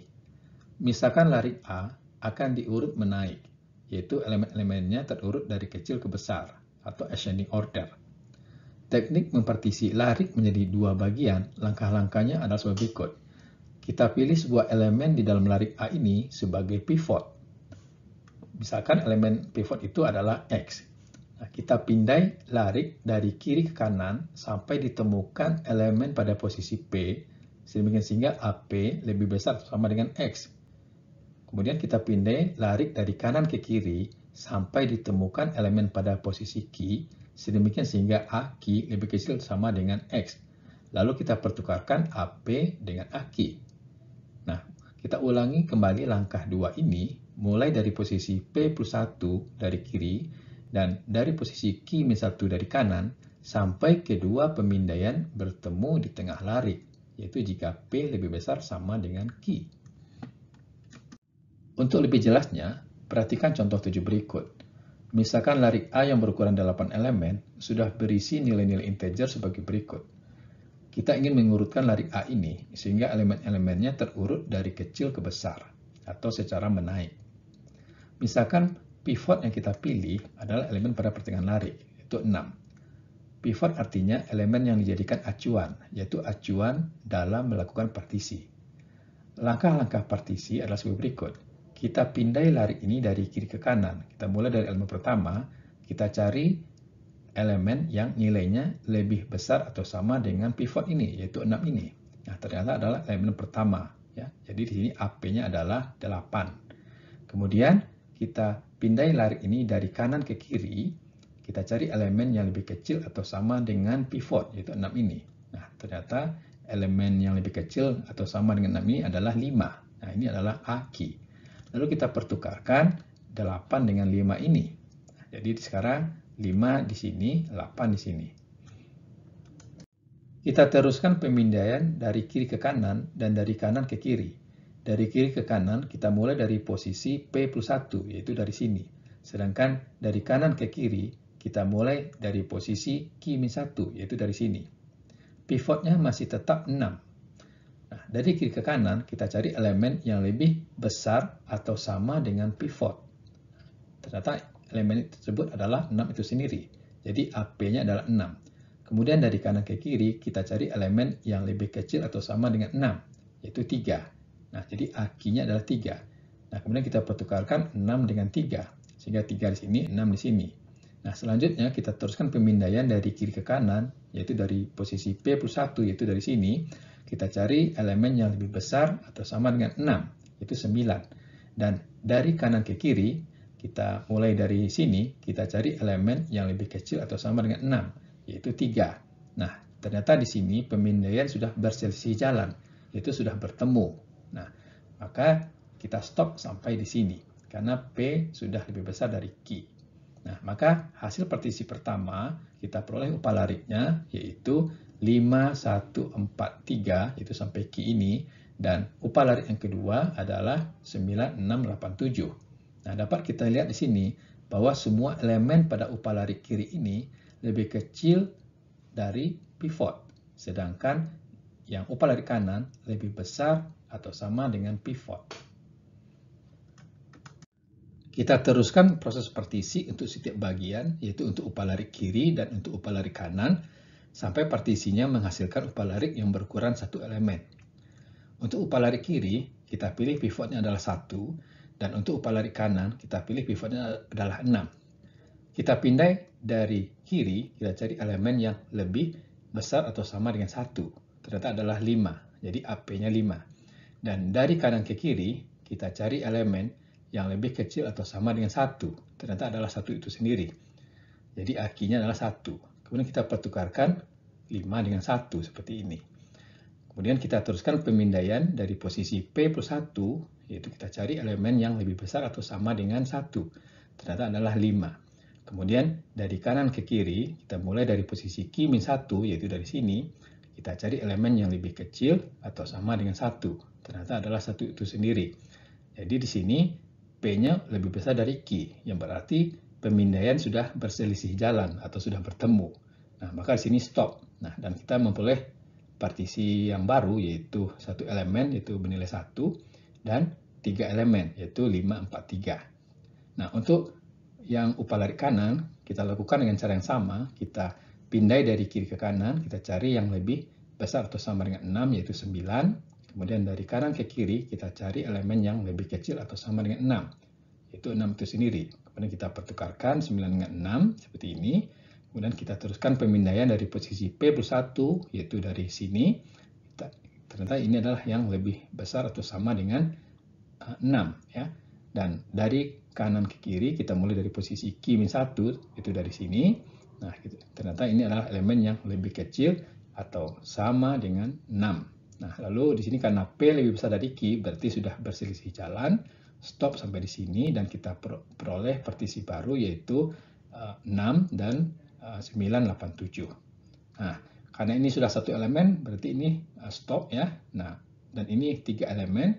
Misalkan larik A akan diurut menaik, yaitu elemen-elemennya terurut dari kecil ke besar atau ascending order. Teknik mempartisi larik menjadi dua bagian, langkah-langkahnya adalah sebagai berikut. Kita pilih sebuah elemen di dalam larik A ini sebagai pivot. Misalkan elemen pivot itu adalah X. Nah, kita pindai larik dari kiri ke kanan sampai ditemukan elemen pada posisi P, sedemikian sehingga AP lebih besar sama dengan X. Kemudian kita pindai larik dari kanan ke kiri sampai ditemukan elemen pada posisi Q, sedemikian sehingga AQ lebih kecil sama dengan X. Lalu kita pertukarkan AP dengan AQ. Nah, kita ulangi kembali langkah 2 ini, mulai dari posisi P plus 1 dari kiri, dan dari posisi Q-1 dari kanan, sampai kedua pemindaian bertemu di tengah larik, yaitu jika P lebih besar sama dengan Q. Untuk lebih jelasnya, perhatikan contoh 7 berikut. Misalkan larik A yang berukuran 8 elemen sudah berisi nilai-nilai integer sebagai berikut. Kita ingin mengurutkan larik A ini sehingga elemen-elemennya terurut dari kecil ke besar atau secara menaik. Misalkan pivot yang kita pilih adalah elemen pada pertengahan larik, yaitu 6. Pivot artinya elemen yang dijadikan acuan, yaitu acuan dalam melakukan partisi. Langkah-langkah partisi adalah sebagai berikut. Kita pindai larik ini dari kiri ke kanan. Kita mulai dari elemen pertama, kita cari elemen yang nilainya lebih besar atau sama dengan pivot ini, yaitu 6 ini. Nah, ternyata adalah elemen pertama. Ya. Jadi di sini AP-nya adalah 8. Kemudian kita pindai larik ini dari kanan ke kiri, kita cari elemen yang lebih kecil atau sama dengan pivot, yaitu 6 ini. Nah, ternyata elemen yang lebih kecil atau sama dengan 6 ini adalah 5. Nah, ini adalah AQ. Lalu kita pertukarkan 8 dengan 5 ini. Nah, jadi sekarang 5 di sini, 8 di sini. Kita teruskan pemindaian dari kiri ke kanan dan dari kanan ke kiri. Dari kiri ke kanan, kita mulai dari posisi P plus 1, yaitu dari sini. Sedangkan dari kanan ke kiri, kita mulai dari posisi Q-1, yaitu dari sini. Pivotnya masih tetap 6. Nah, dari kiri ke kanan, kita cari elemen yang lebih besar atau sama dengan pivot. Ternyata elemen tersebut adalah 6 itu sendiri. Jadi AP-nya adalah 6. Kemudian dari kanan ke kiri, kita cari elemen yang lebih kecil atau sama dengan 6, yaitu 3. Nah, jadi AQ-nya adalah 3. Nah, kemudian kita pertukarkan 6 dengan 3. Sehingga 3 di sini, 6 di sini. Nah, selanjutnya kita teruskan pemindaian dari kiri ke kanan, yaitu dari posisi P plus 1, yaitu dari sini. Kita cari elemen yang lebih besar atau sama dengan 6, yaitu 9. Dan dari kanan ke kiri, kita mulai dari sini, kita cari elemen yang lebih kecil atau sama dengan 6, yaitu 3. Nah, ternyata di sini pemindaian sudah berselisih jalan, yaitu sudah bertemu. Nah, maka kita stop sampai di sini, karena P sudah lebih besar dari Q. Nah, maka hasil partisi pertama kita peroleh upah lariknya yaitu 5143, yaitu sampai Q ini, dan upah larik yang kedua adalah 9687. Nah, dapat kita lihat di sini bahwa semua elemen pada upah larik kiri ini lebih kecil dari pivot, sedangkan yang upah larik kanan lebih besar atau sama dengan pivot. Kita teruskan proses partisi untuk setiap bagian, yaitu untuk upah larik kiri dan untuk upah larik kanan, sampai partisinya menghasilkan upah larik yang berkurang satu elemen. Untuk upah larik kiri, kita pilih pivotnya adalah 1, dan untuk upah larik kanan, kita pilih pivotnya adalah 6. Kita pindai dari kiri, kita cari elemen yang lebih besar atau sama dengan 1. Ternyata adalah 5, jadi AP-nya 5. Dan dari kanan ke kiri, kita cari elemen yang lebih kecil atau sama dengan 1. Ternyata adalah 1 itu sendiri. Jadi A-nya adalah 1. Kemudian kita pertukarkan 5 dengan 1 seperti ini. Kemudian kita teruskan pemindaian dari posisi P plus 1, yaitu kita cari elemen yang lebih besar atau sama dengan 1. Ternyata adalah 5. Kemudian dari kanan ke kiri, kita mulai dari posisi Q-1, yaitu dari sini. Kita cari elemen yang lebih kecil atau sama dengan 1. Ternyata adalah 1 itu sendiri. Jadi di sini P-nya lebih besar dari Q, yang berarti pemindaian sudah berselisih jalan atau sudah bertemu. Nah, maka di sini stop. Nah, dan kita memperoleh partisi yang baru, yaitu satu elemen, yaitu bernilai 1, dan 3 elemen, yaitu 5, 4, 3. Nah, untuk yang upah larik kanan, kita lakukan dengan cara yang sama. Kita pindai dari kiri ke kanan, kita cari yang lebih besar atau sama dengan 6, yaitu 9. Kemudian dari kanan ke kiri, kita cari elemen yang lebih kecil atau sama dengan 6, yaitu 6 itu sendiri. Kemudian kita pertukarkan 9 dengan 6, seperti ini. Kemudian kita teruskan pemindaian dari posisi P plus 1, yaitu dari sini. Ternyata ini adalah yang lebih besar atau sama dengan 6. Ya. Dan dari kanan ke kiri, kita mulai dari posisi Q-1, itu dari sini. Nah, ternyata ini adalah elemen yang lebih kecil atau sama dengan 6. Nah, lalu di sini karena P lebih besar dari Q, berarti sudah berselisih jalan. Stop sampai di sini dan kita peroleh partisi baru yaitu 6 dan 987. Nah, karena ini sudah satu elemen, berarti ini stop ya. Nah, dan ini 3 elemen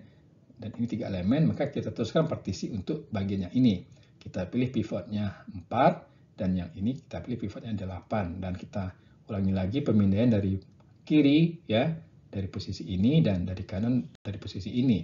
dan ini 3 elemen, maka kita teruskan partisi untuk bagian yang ini. Kita pilih pivotnya 4 dan yang ini kita pilih pivotnya 8 dan kita ulangi lagi pemindaian dari kiri ya. Dari posisi ini dan dari kanan dari posisi ini.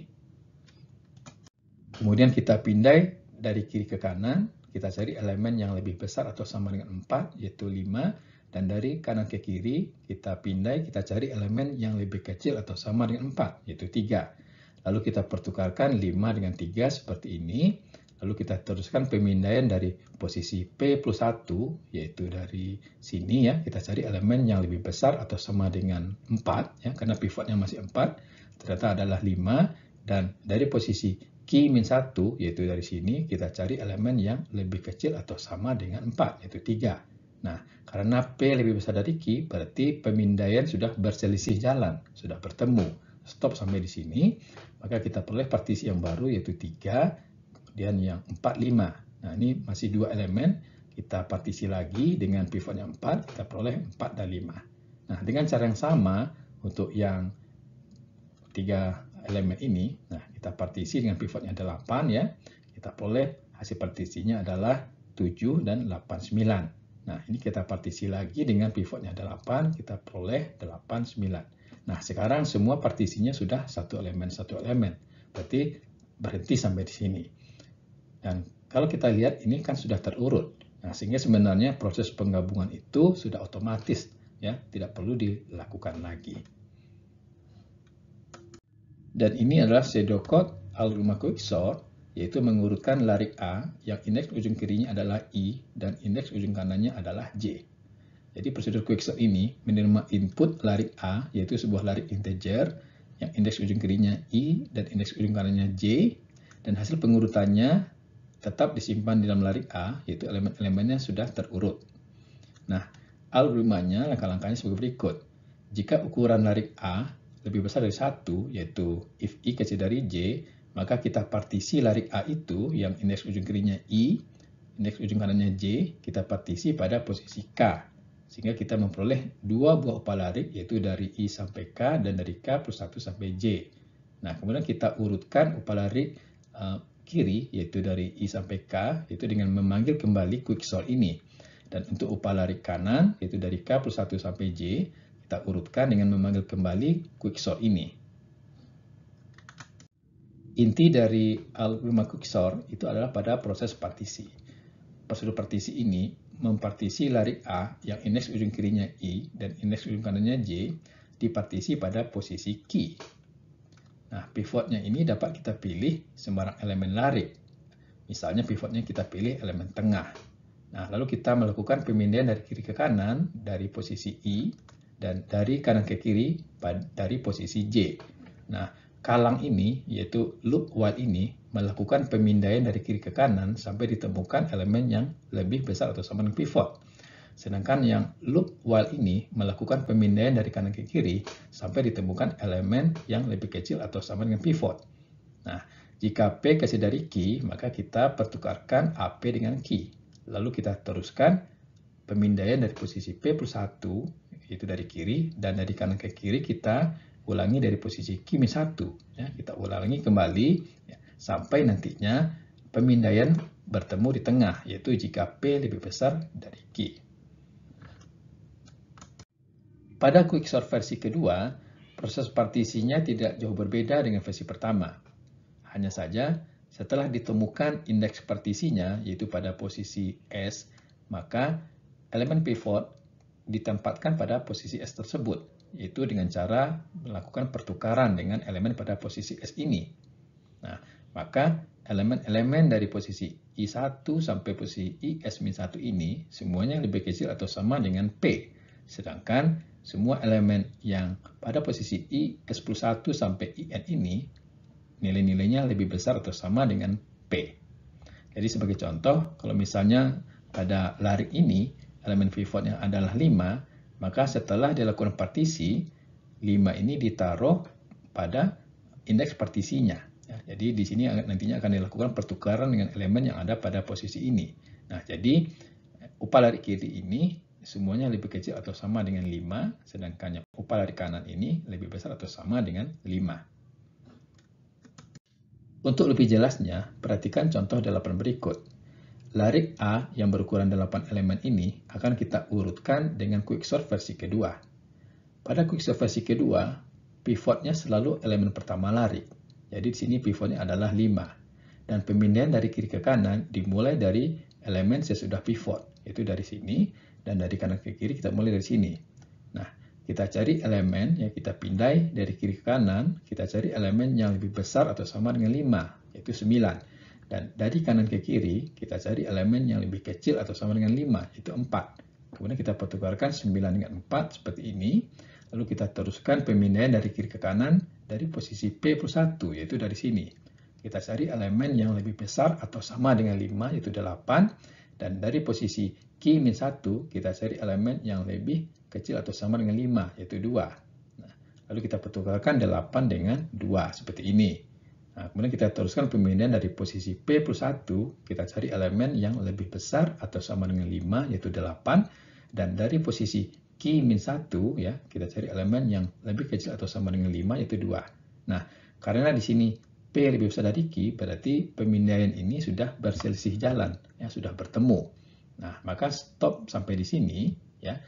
Kemudian kita pindai dari kiri ke kanan, kita cari elemen yang lebih besar atau sama dengan 4, yaitu 5. Dan dari kanan ke kiri, kita pindai, kita cari elemen yang lebih kecil atau sama dengan 4, yaitu 3. Lalu kita pertukarkan 5 dengan 3 seperti ini. Lalu kita teruskan pemindaian dari posisi P plus 1, yaitu dari sini ya, kita cari elemen yang lebih besar atau sama dengan 4, ya, karena pivotnya masih 4, ternyata adalah 5, dan dari posisi Q-1, yaitu dari sini, kita cari elemen yang lebih kecil atau sama dengan 4, yaitu 3. Nah, karena P lebih besar dari Q, berarti pemindaian sudah berselisih jalan, sudah bertemu. Stop sampai di sini, maka kita peroleh partisi yang baru, yaitu 3, kemudian yang 4, 5. Nah, ini masih 2 elemen. Kita partisi lagi dengan pivotnya 4, kita peroleh 4 dan 5. Nah, dengan cara yang sama untuk yang 3 elemen ini, nah kita partisi dengan pivotnya 8 ya. Kita peroleh hasil partisinya adalah 7 dan 8, 9. Nah, ini kita partisi lagi dengan pivotnya 8, kita peroleh 8, 9. Nah, sekarang semua partisinya sudah satu elemen. Berarti berhenti sampai di sini. Dan kalau kita lihat ini kan sudah terurut. Nah, sehingga sebenarnya proses penggabungan itu sudah otomatis ya, tidak perlu dilakukan lagi. Dan ini adalah pseudocode algoritma quicksort yaitu mengurutkan larik A yang indeks ujung kirinya adalah I dan indeks ujung kanannya adalah J. Jadi prosedur quicksort ini menerima input larik A, yaitu sebuah larik integer yang indeks ujung kirinya I dan indeks ujung kanannya J, dan hasil pengurutannya tetap disimpan di dalam larik A, yaitu elemen-elemennya sudah terurut. Nah, algoritmanya langkah-langkahnya sebagai berikut. Jika ukuran larik A lebih besar dari 1, yaitu if I kecil dari J, maka kita partisi larik A itu yang indeks ujung kirinya I, indeks ujung kanannya J, kita partisi pada posisi K. Sehingga kita memperoleh dua buah upah larik, yaitu dari I sampai K dan dari K plus 1 sampai J. Nah, kemudian kita urutkan upah larik kiri, yaitu dari I sampai K, yaitu dengan memanggil kembali quicksort ini. Dan untuk upah larik kanan, yaitu dari K plus 1 sampai J, kita urutkan dengan memanggil kembali quicksort ini. Inti dari algoritma quicksort itu adalah pada proses partisi. Prosedur partisi ini mempartisi larik A yang indeks ujung kirinya I dan indeks ujung kanannya J dipartisi pada posisi key. Nah, pivotnya ini dapat kita pilih sembarang elemen larik. Misalnya pivotnya kita pilih elemen tengah. Nah, lalu kita melakukan pemindaian dari kiri ke kanan dari posisi I dan dari kanan ke kiri dari posisi J. Nah, kalang ini, yaitu loop while ini, melakukan pemindaian dari kiri ke kanan sampai ditemukan elemen yang lebih besar atau sama dengan pivot. Sedangkan yang loop while ini melakukan pemindaian dari kanan ke kiri sampai ditemukan elemen yang lebih kecil atau sama dengan pivot. Nah, jika P kecil dari Q, maka kita pertukarkan AP dengan Q. Lalu kita teruskan pemindaian dari posisi P plus 1, yaitu dari kiri, dan dari kanan ke kiri kita ulangi dari posisi Q-1. Ya, kita ulangi kembali ya, sampai nantinya pemindaian bertemu di tengah, yaitu jika P lebih besar dari Q. Pada quicksort versi kedua, proses partisinya tidak jauh berbeda dengan versi pertama. Hanya saja, setelah ditemukan indeks partisinya, yaitu pada posisi S, maka elemen pivot ditempatkan pada posisi S tersebut, yaitu dengan cara melakukan pertukaran dengan elemen pada posisi S ini. Nah, maka elemen-elemen dari posisi I1 sampai posisi IS-1 ini semuanya lebih kecil atau sama dengan P. Sedangkan semua elemen yang pada posisi IS plus 1 sampai IN ini nilai-nilainya lebih besar atau sama dengan P. Jadi sebagai contoh, kalau misalnya pada larik ini elemen pivotnya adalah 5, maka setelah dilakukan partisi, 5 ini ditaruh pada indeks partisinya. Ya, jadi di sini nantinya akan dilakukan pertukaran dengan elemen yang ada pada posisi ini. Nah, jadi upah larik kiri ini semuanya lebih kecil atau sama dengan 5, sedangkan yang upah larik kanan ini lebih besar atau sama dengan 5. Untuk lebih jelasnya, perhatikan contoh 8 berikut. Larik A yang berukuran 8 elemen ini akan kita urutkan dengan quicksort versi kedua. Pada quicksort versi kedua, pivotnya selalu elemen pertama larik. Jadi di sini pivotnya adalah 5. Dan pemindaian dari kiri ke kanan dimulai dari elemen sesudah pivot, yaitu dari sini, dan dari kanan ke kiri kita mulai dari sini. Nah, kita cari elemen yang kita pindai dari kiri ke kanan, kita cari elemen yang lebih besar atau sama dengan 5, yaitu 9. Dan dari kanan ke kiri, kita cari elemen yang lebih kecil atau sama dengan 5, yaitu 4. Kemudian kita pertukarkan 9 dengan 4 seperti ini. Lalu kita teruskan pemindaian dari kiri ke kanan dari posisi P plus 1, yaitu dari sini. Kita cari elemen yang lebih besar atau sama dengan 5, yaitu 8. Dan dari posisi Q-1, kita cari elemen yang lebih kecil atau sama dengan 5, yaitu 2. Nah, lalu kita pertukarkan 8 dengan 2, seperti ini. Nah, kemudian kita teruskan pemindaian dari posisi P plus 1, kita cari elemen yang lebih besar atau sama dengan 5, yaitu 8. Dan dari posisi Q-1, ya, kita cari elemen yang lebih kecil atau sama dengan 5, yaitu 2. Nah, karena di sini P lebih besar dari Q, berarti pemindaian ini sudah berselisih jalan, ya, sudah bertemu. Nah, maka stop sampai di sini, ya.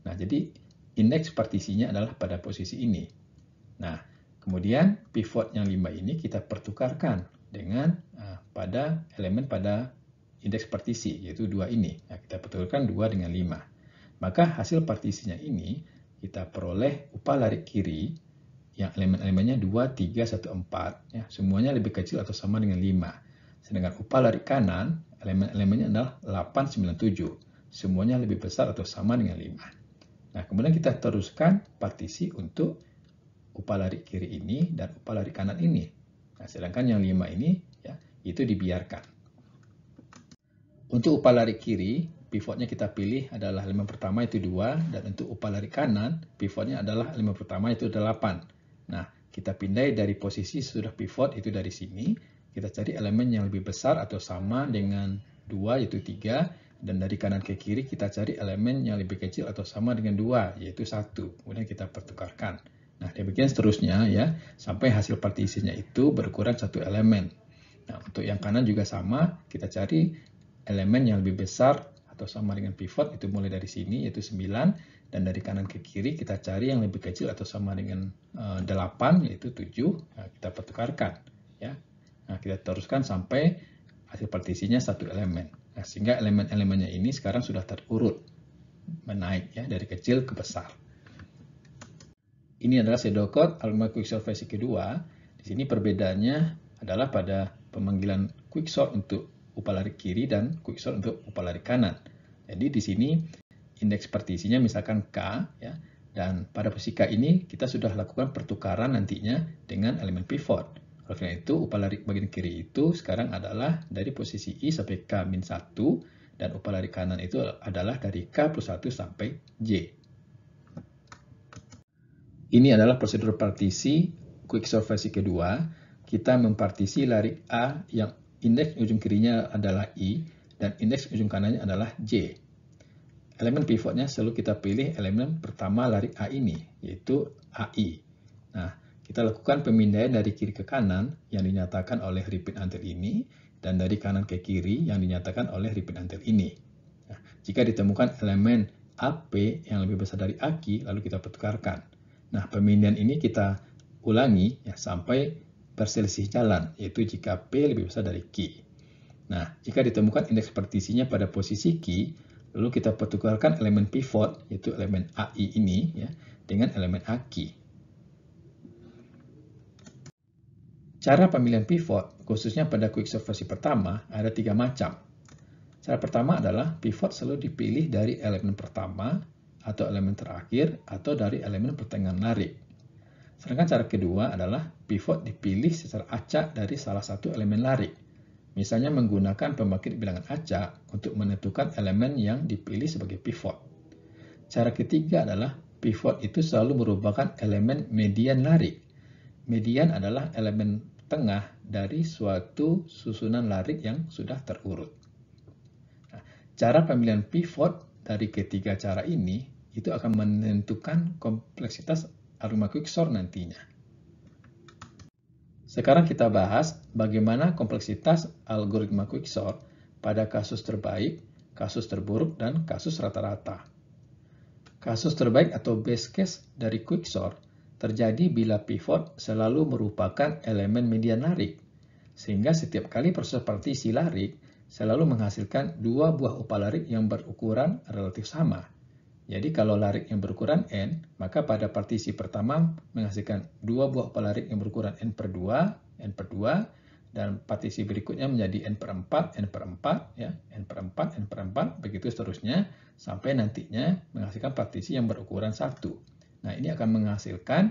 Nah, jadi indeks partisinya adalah pada posisi ini. Nah, kemudian pivot yang 5 ini kita pertukarkan dengan pada elemen pada indeks partisi, yaitu 2 ini. Nah, kita pertukarkan 2 dengan 5. Maka hasil partisinya ini kita peroleh upah larik kiri yang elemen-elemennya 2, 3, 1, 4. Ya, semuanya lebih kecil atau sama dengan 5. Sedangkan upah lari kanan, elemen-elemennya adalah 897. Semuanya lebih besar atau sama dengan 5. Nah, kemudian kita teruskan partisi untuk upah lari kiri ini dan upah lari kanan ini. Nah, sedangkan yang 5 ini ya, itu dibiarkan. Untuk upah lari kiri, pivotnya kita pilih adalah elemen pertama itu 2, dan untuk upah lari kanan, pivotnya adalah elemen pertama itu 8. Nah, kita pindai dari posisi sudah pivot itu dari sini, kita cari elemen yang lebih besar atau sama dengan 2 yaitu 3, dan dari kanan ke kiri kita cari elemen yang lebih kecil atau sama dengan 2 yaitu 1. Kemudian kita pertukarkan. Nah, demikian seterusnya ya, sampai hasil partisinya itu berkurang 1 elemen. Nah, untuk yang kanan juga sama, kita cari elemen yang lebih besar atau sama dengan pivot itu mulai dari sini yaitu 9, dan dari kanan ke kiri kita cari yang lebih kecil atau sama dengan 8 yaitu 7. Nah, kita pertukarkan ya. Nah, kita teruskan sampai hasil partisinya 1 elemen. Nah, sehingga elemen-elemennya ini sekarang sudah terurut menaik ya dari kecil ke besar. Ini adalah pseudocode algoritma quicksort versi kedua. Di sini perbedaannya adalah pada pemanggilan quicksort untuk upah lari kiri dan quicksort untuk upah lari kanan. Jadi di sini indeks partisinya misalkan K ya, dan pada posisi K ini kita sudah lakukan pertukaran nantinya dengan elemen pivot. Oleh karena itu upah lari bagian kiri itu sekarang adalah dari posisi I sampai K-1, dan upah lari kanan itu adalah dari K+1 sampai J. Ini adalah prosedur partisi quicksort versi kedua. Kita mempartisi lari A yang indeks ujung kirinya adalah I dan indeks ujung kanannya adalah J. Elemen pivotnya selalu kita pilih elemen pertama lari A ini, yaitu AI. Nah, kita lakukan pemindaian dari kiri ke kanan yang dinyatakan oleh repeat until ini, dan dari kanan ke kiri yang dinyatakan oleh repeat until ini. Nah, jika ditemukan elemen AP yang lebih besar dari AQ, lalu kita pertukarkan. Nah, pemindaian ini kita ulangi ya, sampai berselisih jalan, yaitu jika P lebih besar dari Q. Nah, jika ditemukan indeks partisinya pada posisi Q, lalu kita pertukarkan elemen pivot, yaitu elemen AI ini, ya, dengan elemen AQ. Cara pemilihan pivot, khususnya pada quicksort versi pertama, ada 3 macam. Cara pertama adalah pivot selalu dipilih dari elemen pertama, atau elemen terakhir, atau dari elemen pertengahan lari. Sedangkan cara kedua adalah pivot dipilih secara acak dari salah satu elemen lari. Misalnya menggunakan pembangkit bilangan acak untuk menentukan elemen yang dipilih sebagai pivot. Cara ketiga adalah pivot itu selalu merupakan elemen median lari. Median adalah elemen tengah dari suatu susunan lari yang sudah terurut. Nah, cara pemilihan pivot dari ketiga cara ini itu akan menentukan kompleksitas algoritma quicksort nantinya. Sekarang kita bahas bagaimana kompleksitas algoritma quicksort pada kasus terbaik, kasus terburuk, dan kasus rata-rata. Kasus terbaik atau best case dari quicksort terjadi bila pivot selalu merupakan elemen median lari, sehingga setiap kali proses partisi lari selalu menghasilkan 2 buah upah lari yang berukuran relatif sama. Jadi kalau larik yang berukuran N, maka pada partisi pertama menghasilkan 2 buah upah larik yang berukuran N per 2, N per 2, dan partisi berikutnya menjadi N per 4, N per 4, ya, N per 4, N per 4, begitu seterusnya, sampai nantinya menghasilkan partisi yang berukuran 1. Nah, ini akan menghasilkan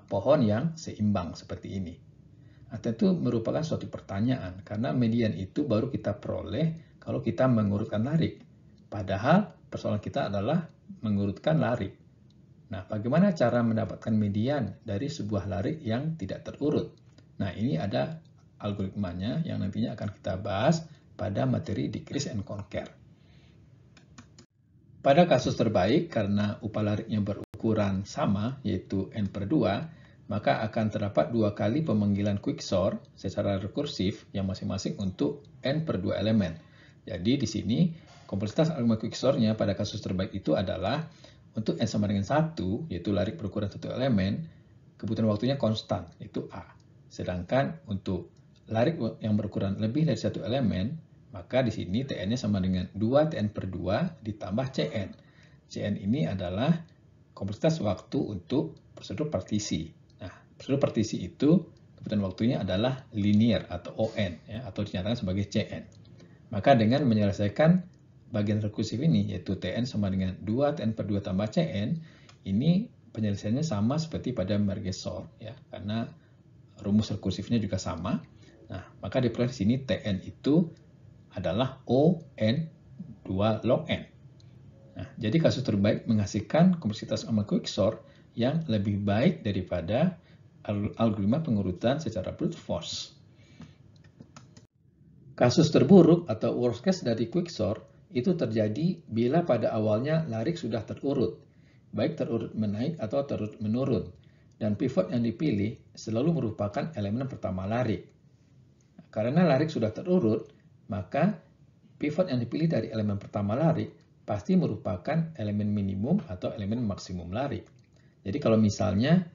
pohon yang seimbang seperti ini. Nah, tentu merupakan suatu pertanyaan, karena median itu baru kita peroleh kalau kita mengurutkan larik. Padahal persoalan kita adalah mengurutkan larik. Nah, bagaimana cara mendapatkan median dari sebuah larik yang tidak terurut? Nah, ini ada algoritmanya yang nantinya akan kita bahas pada materi decrease and conquer. Pada kasus terbaik, karena upah lariknya berukuran sama, yaitu N per 2, maka akan terdapat 2 kali pemanggilan quicksort secara rekursif yang masing-masing untuk N per 2 elemen. Jadi di sini kompleksitas algoritma quicksortnya pada kasus terbaik itu adalah untuk N sama dengan 1, yaitu larik berukuran 1 elemen, kebutuhan waktunya konstan, yaitu A. Sedangkan untuk larik yang berukuran lebih dari 1 elemen, maka di sini Tn-nya sama dengan 2 Tn per 2 ditambah Cn. Cn ini adalah kompleksitas waktu untuk prosedur partisi. Nah, prosedur partisi itu inputan waktunya adalah linear atau ON, ya, atau dinyatakan sebagai CN. Maka dengan menyelesaikan bagian rekursif ini, yaitu TN sama dengan 2 TN per 2 tambah CN, ini penyelesaiannya sama seperti pada merge sort, ya, karena rumus rekursifnya juga sama. Nah, maka diperoleh di sini TN itu adalah ON 2 log N. Nah, jadi kasus terbaik menghasilkan kompleksitas sama quicksort yang lebih baik daripada algoritma pengurutan secara brute force. Kasus terburuk atau worst case dari quicksort itu terjadi bila pada awalnya larik sudah terurut, baik terurut menaik atau terurut menurun, dan pivot yang dipilih selalu merupakan elemen pertama larik. Karena larik sudah terurut, maka pivot yang dipilih dari elemen pertama larik pasti merupakan elemen minimum atau elemen maksimum larik. Jadi kalau misalnya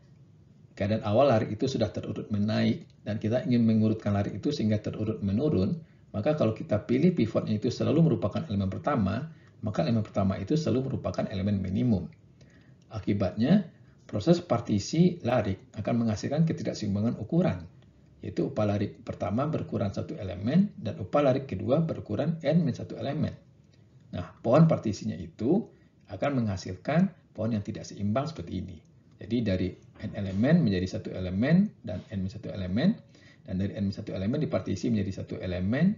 keadaan awal larik itu sudah terurut menaik dan kita ingin mengurutkan larik itu sehingga terurut menurun, maka kalau kita pilih pivotnya itu selalu merupakan elemen pertama, maka elemen pertama itu selalu merupakan elemen minimum. Akibatnya, proses partisi larik akan menghasilkan ketidakseimbangan ukuran, yaitu upah larik pertama berkurang satu elemen dan upah larik kedua berkurang N-1 elemen. Nah, pohon partisinya itu akan menghasilkan pohon yang tidak seimbang seperti ini. Jadi dari N elemen menjadi satu elemen dan N-1 elemen, dan dari N-1 elemen dipartisi menjadi satu elemen,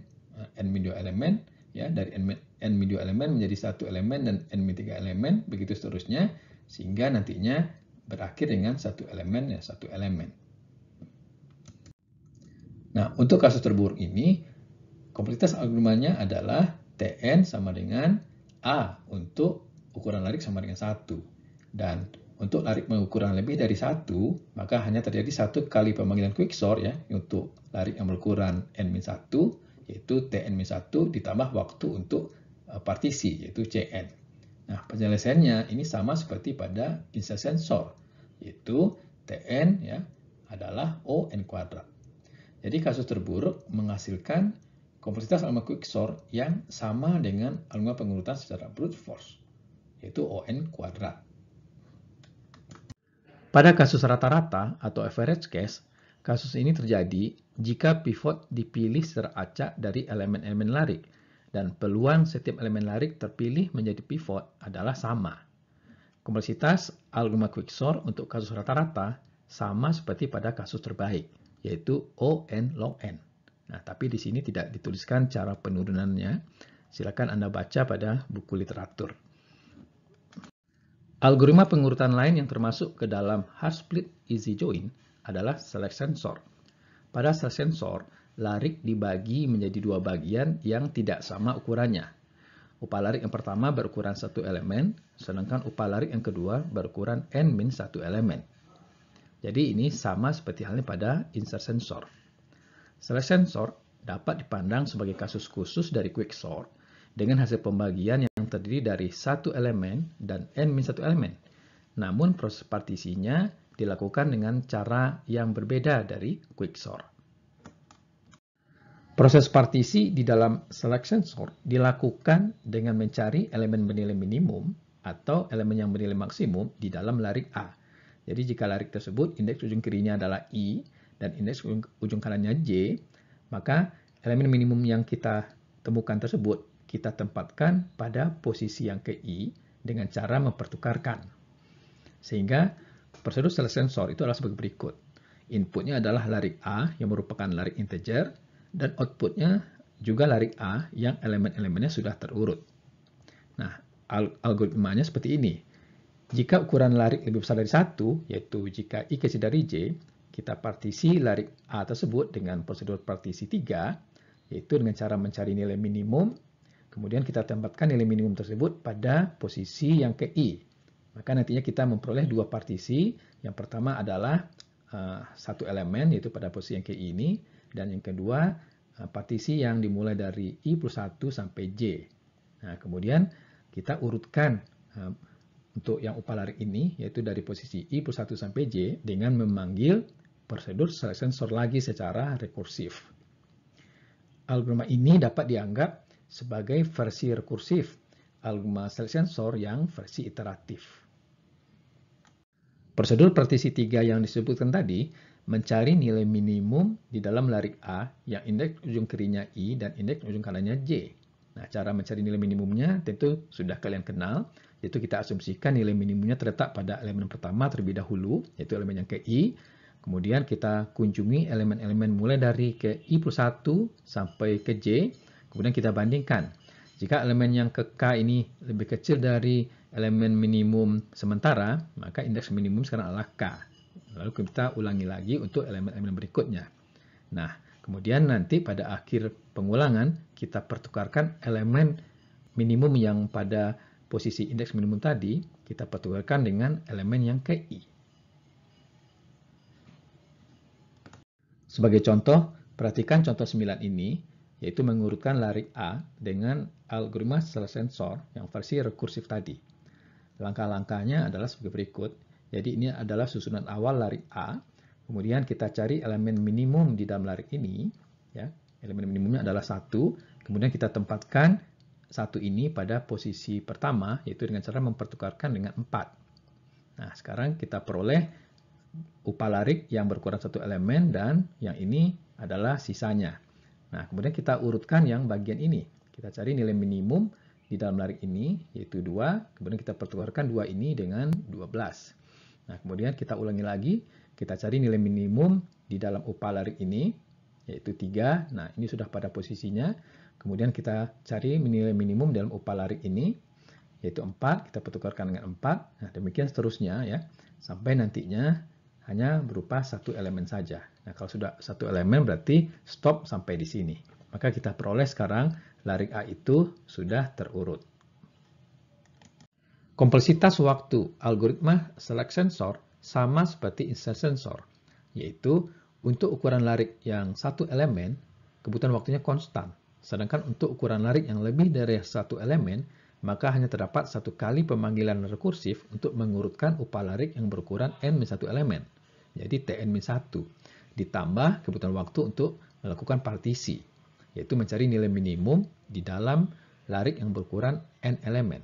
N-2 elemen, ya, dari N-2 elemen menjadi satu elemen dan N-3 elemen, begitu seterusnya, sehingga nantinya berakhir dengan satu elemen, ya, satu elemen. Nah, untuk kasus terburuk ini, kompleksitas algoritmanya adalah TN sama dengan A untuk ukuran larik sama dengan 1. Dan untuk larik mengukuran lebih dari 1, maka hanya terjadi satu kali pemanggilan quicksort, ya, untuk larik yang berukuran N-1, yaitu TN-1 ditambah waktu untuk partisi, yaitu CN. Nah, penyelesaiannya ini sama seperti pada insertion sort, yaitu TN, ya, adalah ON kuadrat. Jadi kasus terburuk menghasilkan kompleksitas algoritma quicksort yang sama dengan algoritma pengurutan secara brute force, yaitu ON kuadrat. Pada kasus rata-rata atau average case, kasus ini terjadi jika pivot dipilih secara acak dari elemen-elemen larik dan peluang setiap elemen larik terpilih menjadi pivot adalah sama. Kompleksitas algoritma quicksort untuk kasus rata-rata sama seperti pada kasus terbaik, yaitu ON log N. Nah, tapi di sini tidak dituliskan cara penurunannya. Silakan Anda baca pada buku literatur. Algoritma pengurutan lain yang termasuk ke dalam hard split easy join adalah selection sort. Pada selection sort, larik dibagi menjadi dua bagian yang tidak sama ukurannya. Upah larik yang pertama berukuran satu elemen, sedangkan upah larik yang kedua berukuran N-1 elemen. Jadi ini sama seperti halnya pada insertion sort. Selection sort dapat dipandang sebagai kasus khusus dari quicksort dengan hasil pembagian yang terdiri dari satu elemen dan N-1 elemen. Namun proses partisinya dilakukan dengan cara yang berbeda dari quicksort. Proses partisi di dalam selection sort dilakukan dengan mencari elemen bernilai minimum atau elemen yang bernilai maksimum di dalam larik A. Jadi jika larik tersebut indeks ujung kirinya adalah I dan indeks ujung kanannya J, maka elemen minimum yang kita temukan tersebut kita tempatkan pada posisi yang ke I dengan cara mempertukarkan. Sehingga prosedur selection sort itu adalah sebagai berikut. Inputnya adalah larik A yang merupakan larik integer dan outputnya juga larik A yang elemen-elemennya sudah terurut. Nah, algoritmanya seperti ini. Jika ukuran larik lebih besar dari 1, yaitu jika I kecil dari J, kita partisi larik A tersebut dengan prosedur partisi 3, yaitu dengan cara mencari nilai minimum, kemudian kita tempatkan nilai minimum tersebut pada posisi yang ke I. Maka nantinya kita memperoleh dua partisi. Yang pertama adalah satu elemen, yaitu pada posisi yang ke I ini, dan yang kedua partisi yang dimulai dari I plus 1 sampai J. Nah, kemudian kita urutkan untuk yang upah larik ini, yaitu dari posisi I plus 1 sampai J, dengan memanggil prosedur selection sort lagi secara rekursif. Algoritma ini dapat dianggap sebagai versi rekursif algoritma selection sort yang versi iteratif. Prosedur partisi 3 yang disebutkan tadi mencari nilai minimum di dalam larik A yang indeks ujung kirinya I dan indeks ujung kanannya J. Nah, cara mencari nilai minimumnya tentu sudah kalian kenal, yaitu kita asumsikan nilai minimumnya terletak pada elemen pertama terlebih dahulu, yaitu elemen yang ke I. Kemudian kita kunjungi elemen-elemen mulai dari ke I plus 1 sampai ke J, kemudian kita bandingkan. Jika elemen yang ke K ini lebih kecil dari elemen minimum sementara, maka indeks minimum sekarang adalah K. Lalu kita ulangi lagi untuk elemen-elemen berikutnya. Nah, kemudian nanti pada akhir pengulangan, kita pertukarkan elemen minimum yang pada posisi indeks minimum tadi, kita pertukarkan dengan elemen yang ke I. Sebagai contoh, perhatikan contoh 9 ini, yaitu mengurutkan larik A dengan algoritma sensor yang versi rekursif tadi. Langkah-langkahnya adalah sebagai berikut. Jadi ini adalah susunan awal larik A. Kemudian kita cari elemen minimum di dalam larik ini. Ya, elemen minimumnya adalah 1. Kemudian kita tempatkan 1 ini pada posisi pertama, yaitu dengan cara mempertukarkan dengan 4. Nah, sekarang kita peroleh upah larik yang berkurang 1 elemen dan yang ini adalah sisanya. Nah, kemudian kita urutkan yang bagian ini. Kita cari nilai minimum di dalam larik ini, yaitu 2. Kemudian kita pertukarkan 2 ini dengan 12. Nah, kemudian kita ulangi lagi. Kita cari nilai minimum di dalam upah larik ini, yaitu 3. Nah, ini sudah pada posisinya. Kemudian kita cari nilai minimum dalam upah larik ini, yaitu 4. Kita pertukarkan dengan 4. Nah, demikian seterusnya ya. Sampai nantinya hanya berupa 1 elemen saja. Nah, kalau sudah 1 elemen berarti stop sampai di sini. Maka kita peroleh sekarang larik A itu sudah terurut. Kompleksitas waktu algoritma select sensor sama seperti insert sensor, yaitu untuk ukuran larik yang 1 elemen, kebutuhan waktunya konstan. Sedangkan untuk ukuran larik yang lebih dari 1 elemen, maka hanya terdapat 1 kali pemanggilan rekursif untuk mengurutkan upah larik yang berukuran n-1 elemen. Jadi Tn-1 ditambah kebutuhan waktu untuk melakukan partisi, yaitu mencari nilai minimum di dalam larik yang berukuran n elemen.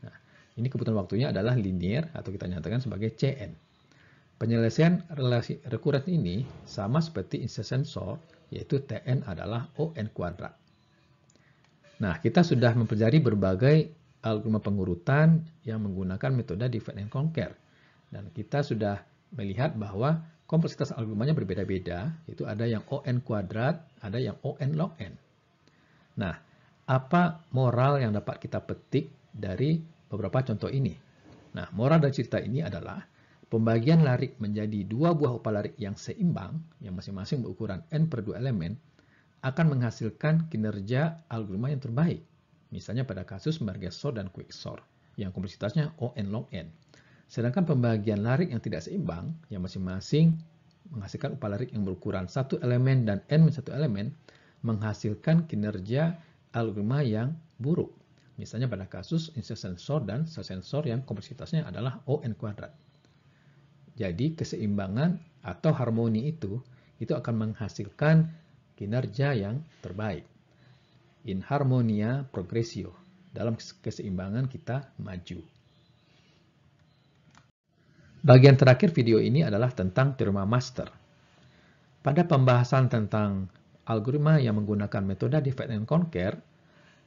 Nah, ini kebutuhan waktunya adalah linear atau kita nyatakan sebagai Cn. Penyelesaian relasi rekuren ini sama seperti insert sensor, yaitu Tn adalah On kuadrat. Nah, kita sudah mempelajari berbagai algoritma pengurutan yang menggunakan metode divide and conquer. Dan kita sudah melihat bahwa kompleksitas algoritmanya berbeda-beda, yaitu ada yang On kuadrat, ada yang On log n. Nah, apa moral yang dapat kita petik dari beberapa contoh ini? Nah, moral dari cerita ini adalah pembagian larik menjadi 2 buah upah larik yang seimbang, yang masing-masing berukuran n/2 elemen, akan menghasilkan kinerja algoritma yang terbaik. Misalnya pada kasus merge sort dan quicksort, yang kompleksitasnya On log n. Sedangkan pembagian larik yang tidak seimbang, yang masing-masing menghasilkan upah larik yang berukuran 1 elemen dan n-1 elemen, menghasilkan kinerja algoritma yang buruk. Misalnya pada kasus insert sensor dan select sensor yang kompleksitasnya adalah On kuadrat. Jadi keseimbangan atau harmoni itu akan menghasilkan kinerja yang terbaik. In harmonia progressio. Dalam keseimbangan kita maju. Bagian terakhir video ini adalah tentang teorema master. Pada pembahasan tentang algoritma yang menggunakan metode divide and conquer,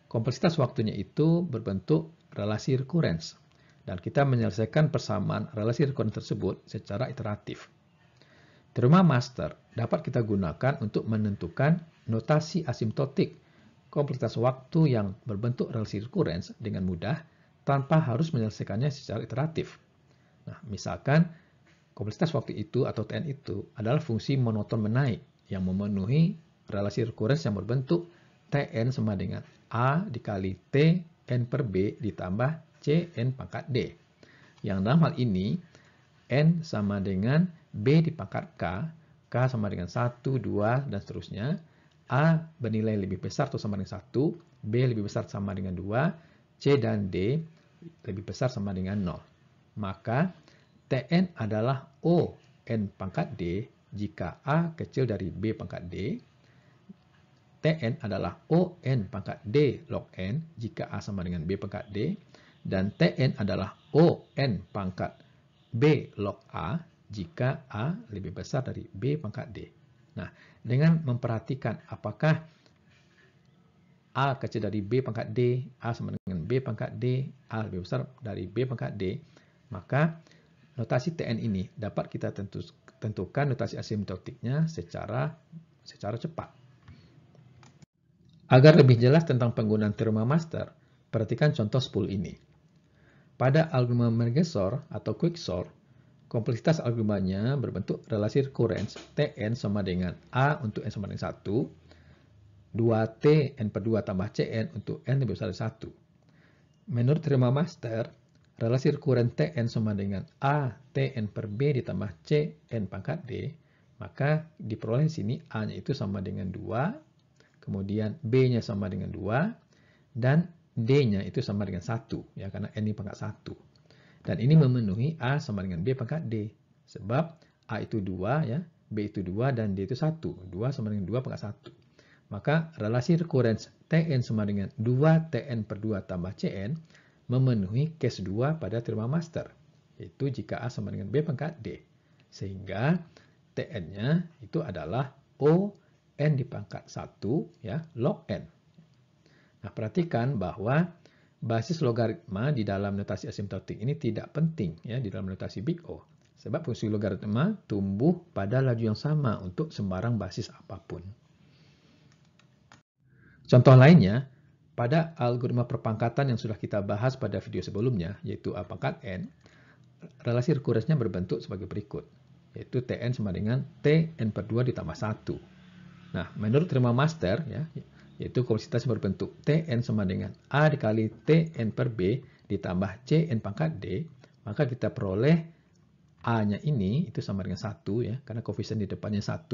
kompleksitas waktunya itu berbentuk relasi recurrence, dan kita menyelesaikan persamaan relasi recurrence tersebut secara iteratif. Teorema master dapat kita gunakan untuk menentukan notasi asimptotik kompleksitas waktu yang berbentuk relasi recurrence dengan mudah tanpa harus menyelesaikannya secara iteratif. Nah, misalkan kompleksitas waktu itu atau Tn itu adalah fungsi monoton menaik yang memenuhi relasi recurrence yang berbentuk Tn sama dengan A dikali T n per B ditambah C n pangkat D. Yang dalam hal ini n sama dengan B dipangkat K, K sama dengan 1, 2, dan seterusnya. A bernilai lebih besar atau sama dengan 1, B lebih besar sama dengan 2, C dan D lebih besar sama dengan 0. Maka Tn adalah O n pangkat D jika A kecil dari B pangkat D. Tn adalah O n pangkat D log n jika A sama dengan B pangkat D. Dan Tn adalah O n pangkat B log A jika A lebih besar dari B pangkat D. Nah, dengan memperhatikan apakah A kecil dari B pangkat D, A sama dengan B pangkat D, A lebih besar dari B pangkat D, maka notasi TN ini dapat kita tentukan notasi asimptotiknya secara cepat. Agar lebih jelas tentang penggunaan teorema master, perhatikan contoh spool ini. Pada algoritma Mergesort atau Quicksort, kompleksitas algoritmanya berbentuk relasi recurrence Tn sama dengan A untuk N sama dengan 1, 2T N per 2 tambah Cn untuk N lebih besar dari 1. Menurut teorema master, relasi recurrent Tn sama dengan A Tn per B ditambah Cn pangkat D, maka diperoleh di sini A-nya itu sama dengan 2, kemudian B-nya sama dengan 2, dan D-nya itu sama dengan 1, ya, karena N ini pangkat 1. Dan ini memenuhi A sama dengan B pangkat D, sebab A itu 2, ya, B itu 2, dan D itu 1. 2 sama dengan 2 pangkat 1. Maka relasi recurrence Tn sama dengan 2Tn per 2 tambah Cn memenuhi case 2 pada teorema master, yaitu jika A sama dengan B pangkat D. Sehingga Tn-nya itu adalah O N di pangkat 1, ya, log N. Nah, perhatikan bahwa basis logaritma di dalam notasi asimptotik ini tidak penting, ya, di dalam notasi Big O. Sebab fungsi logaritma tumbuh pada laju yang sama untuk sembarang basis apapun. Contoh lainnya, pada algoritma perpangkatan yang sudah kita bahas pada video sebelumnya, yaitu A pangkat N, relasi rekurensnya berbentuk sebagai berikut, yaitu Tn sama dengan Tn per 2 ditambah 1. Nah, menurut teorema master, ya, yaitu kompleksitas berbentuk Tn sama dengan A dikali Tn per B ditambah Cn pangkat D, maka kita peroleh A-nya ini itu sama dengan 1, ya, karena koefisien di depannya 1,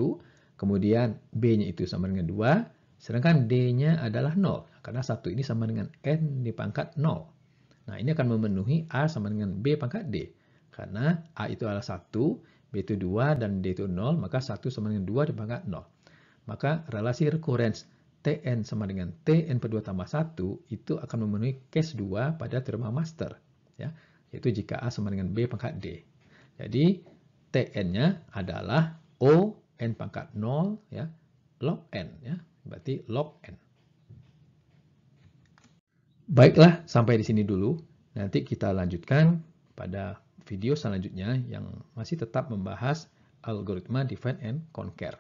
kemudian B-nya itu sama dengan 2, sedangkan D-nya adalah 0, karena 1 ini sama dengan N di pangkat 0. Nah, ini akan memenuhi A sama dengan B pangkat D. Karena A itu adalah 1, B itu 2, dan D itu 0, maka 1 sama dengan 2 di pangkat 0. Maka relasi recurrence Tn sama dengan Tn per 2 tambah 1 itu akan memenuhi case 2 pada teorema master, ya, yaitu jika A sama dengan B pangkat D. Jadi, Tn-nya adalah O N pangkat 0, ya, log N, ya. Berarti log N. Baiklah, sampai di sini dulu. Nanti kita lanjutkan pada video selanjutnya yang masih tetap membahas algoritma divide and conquer.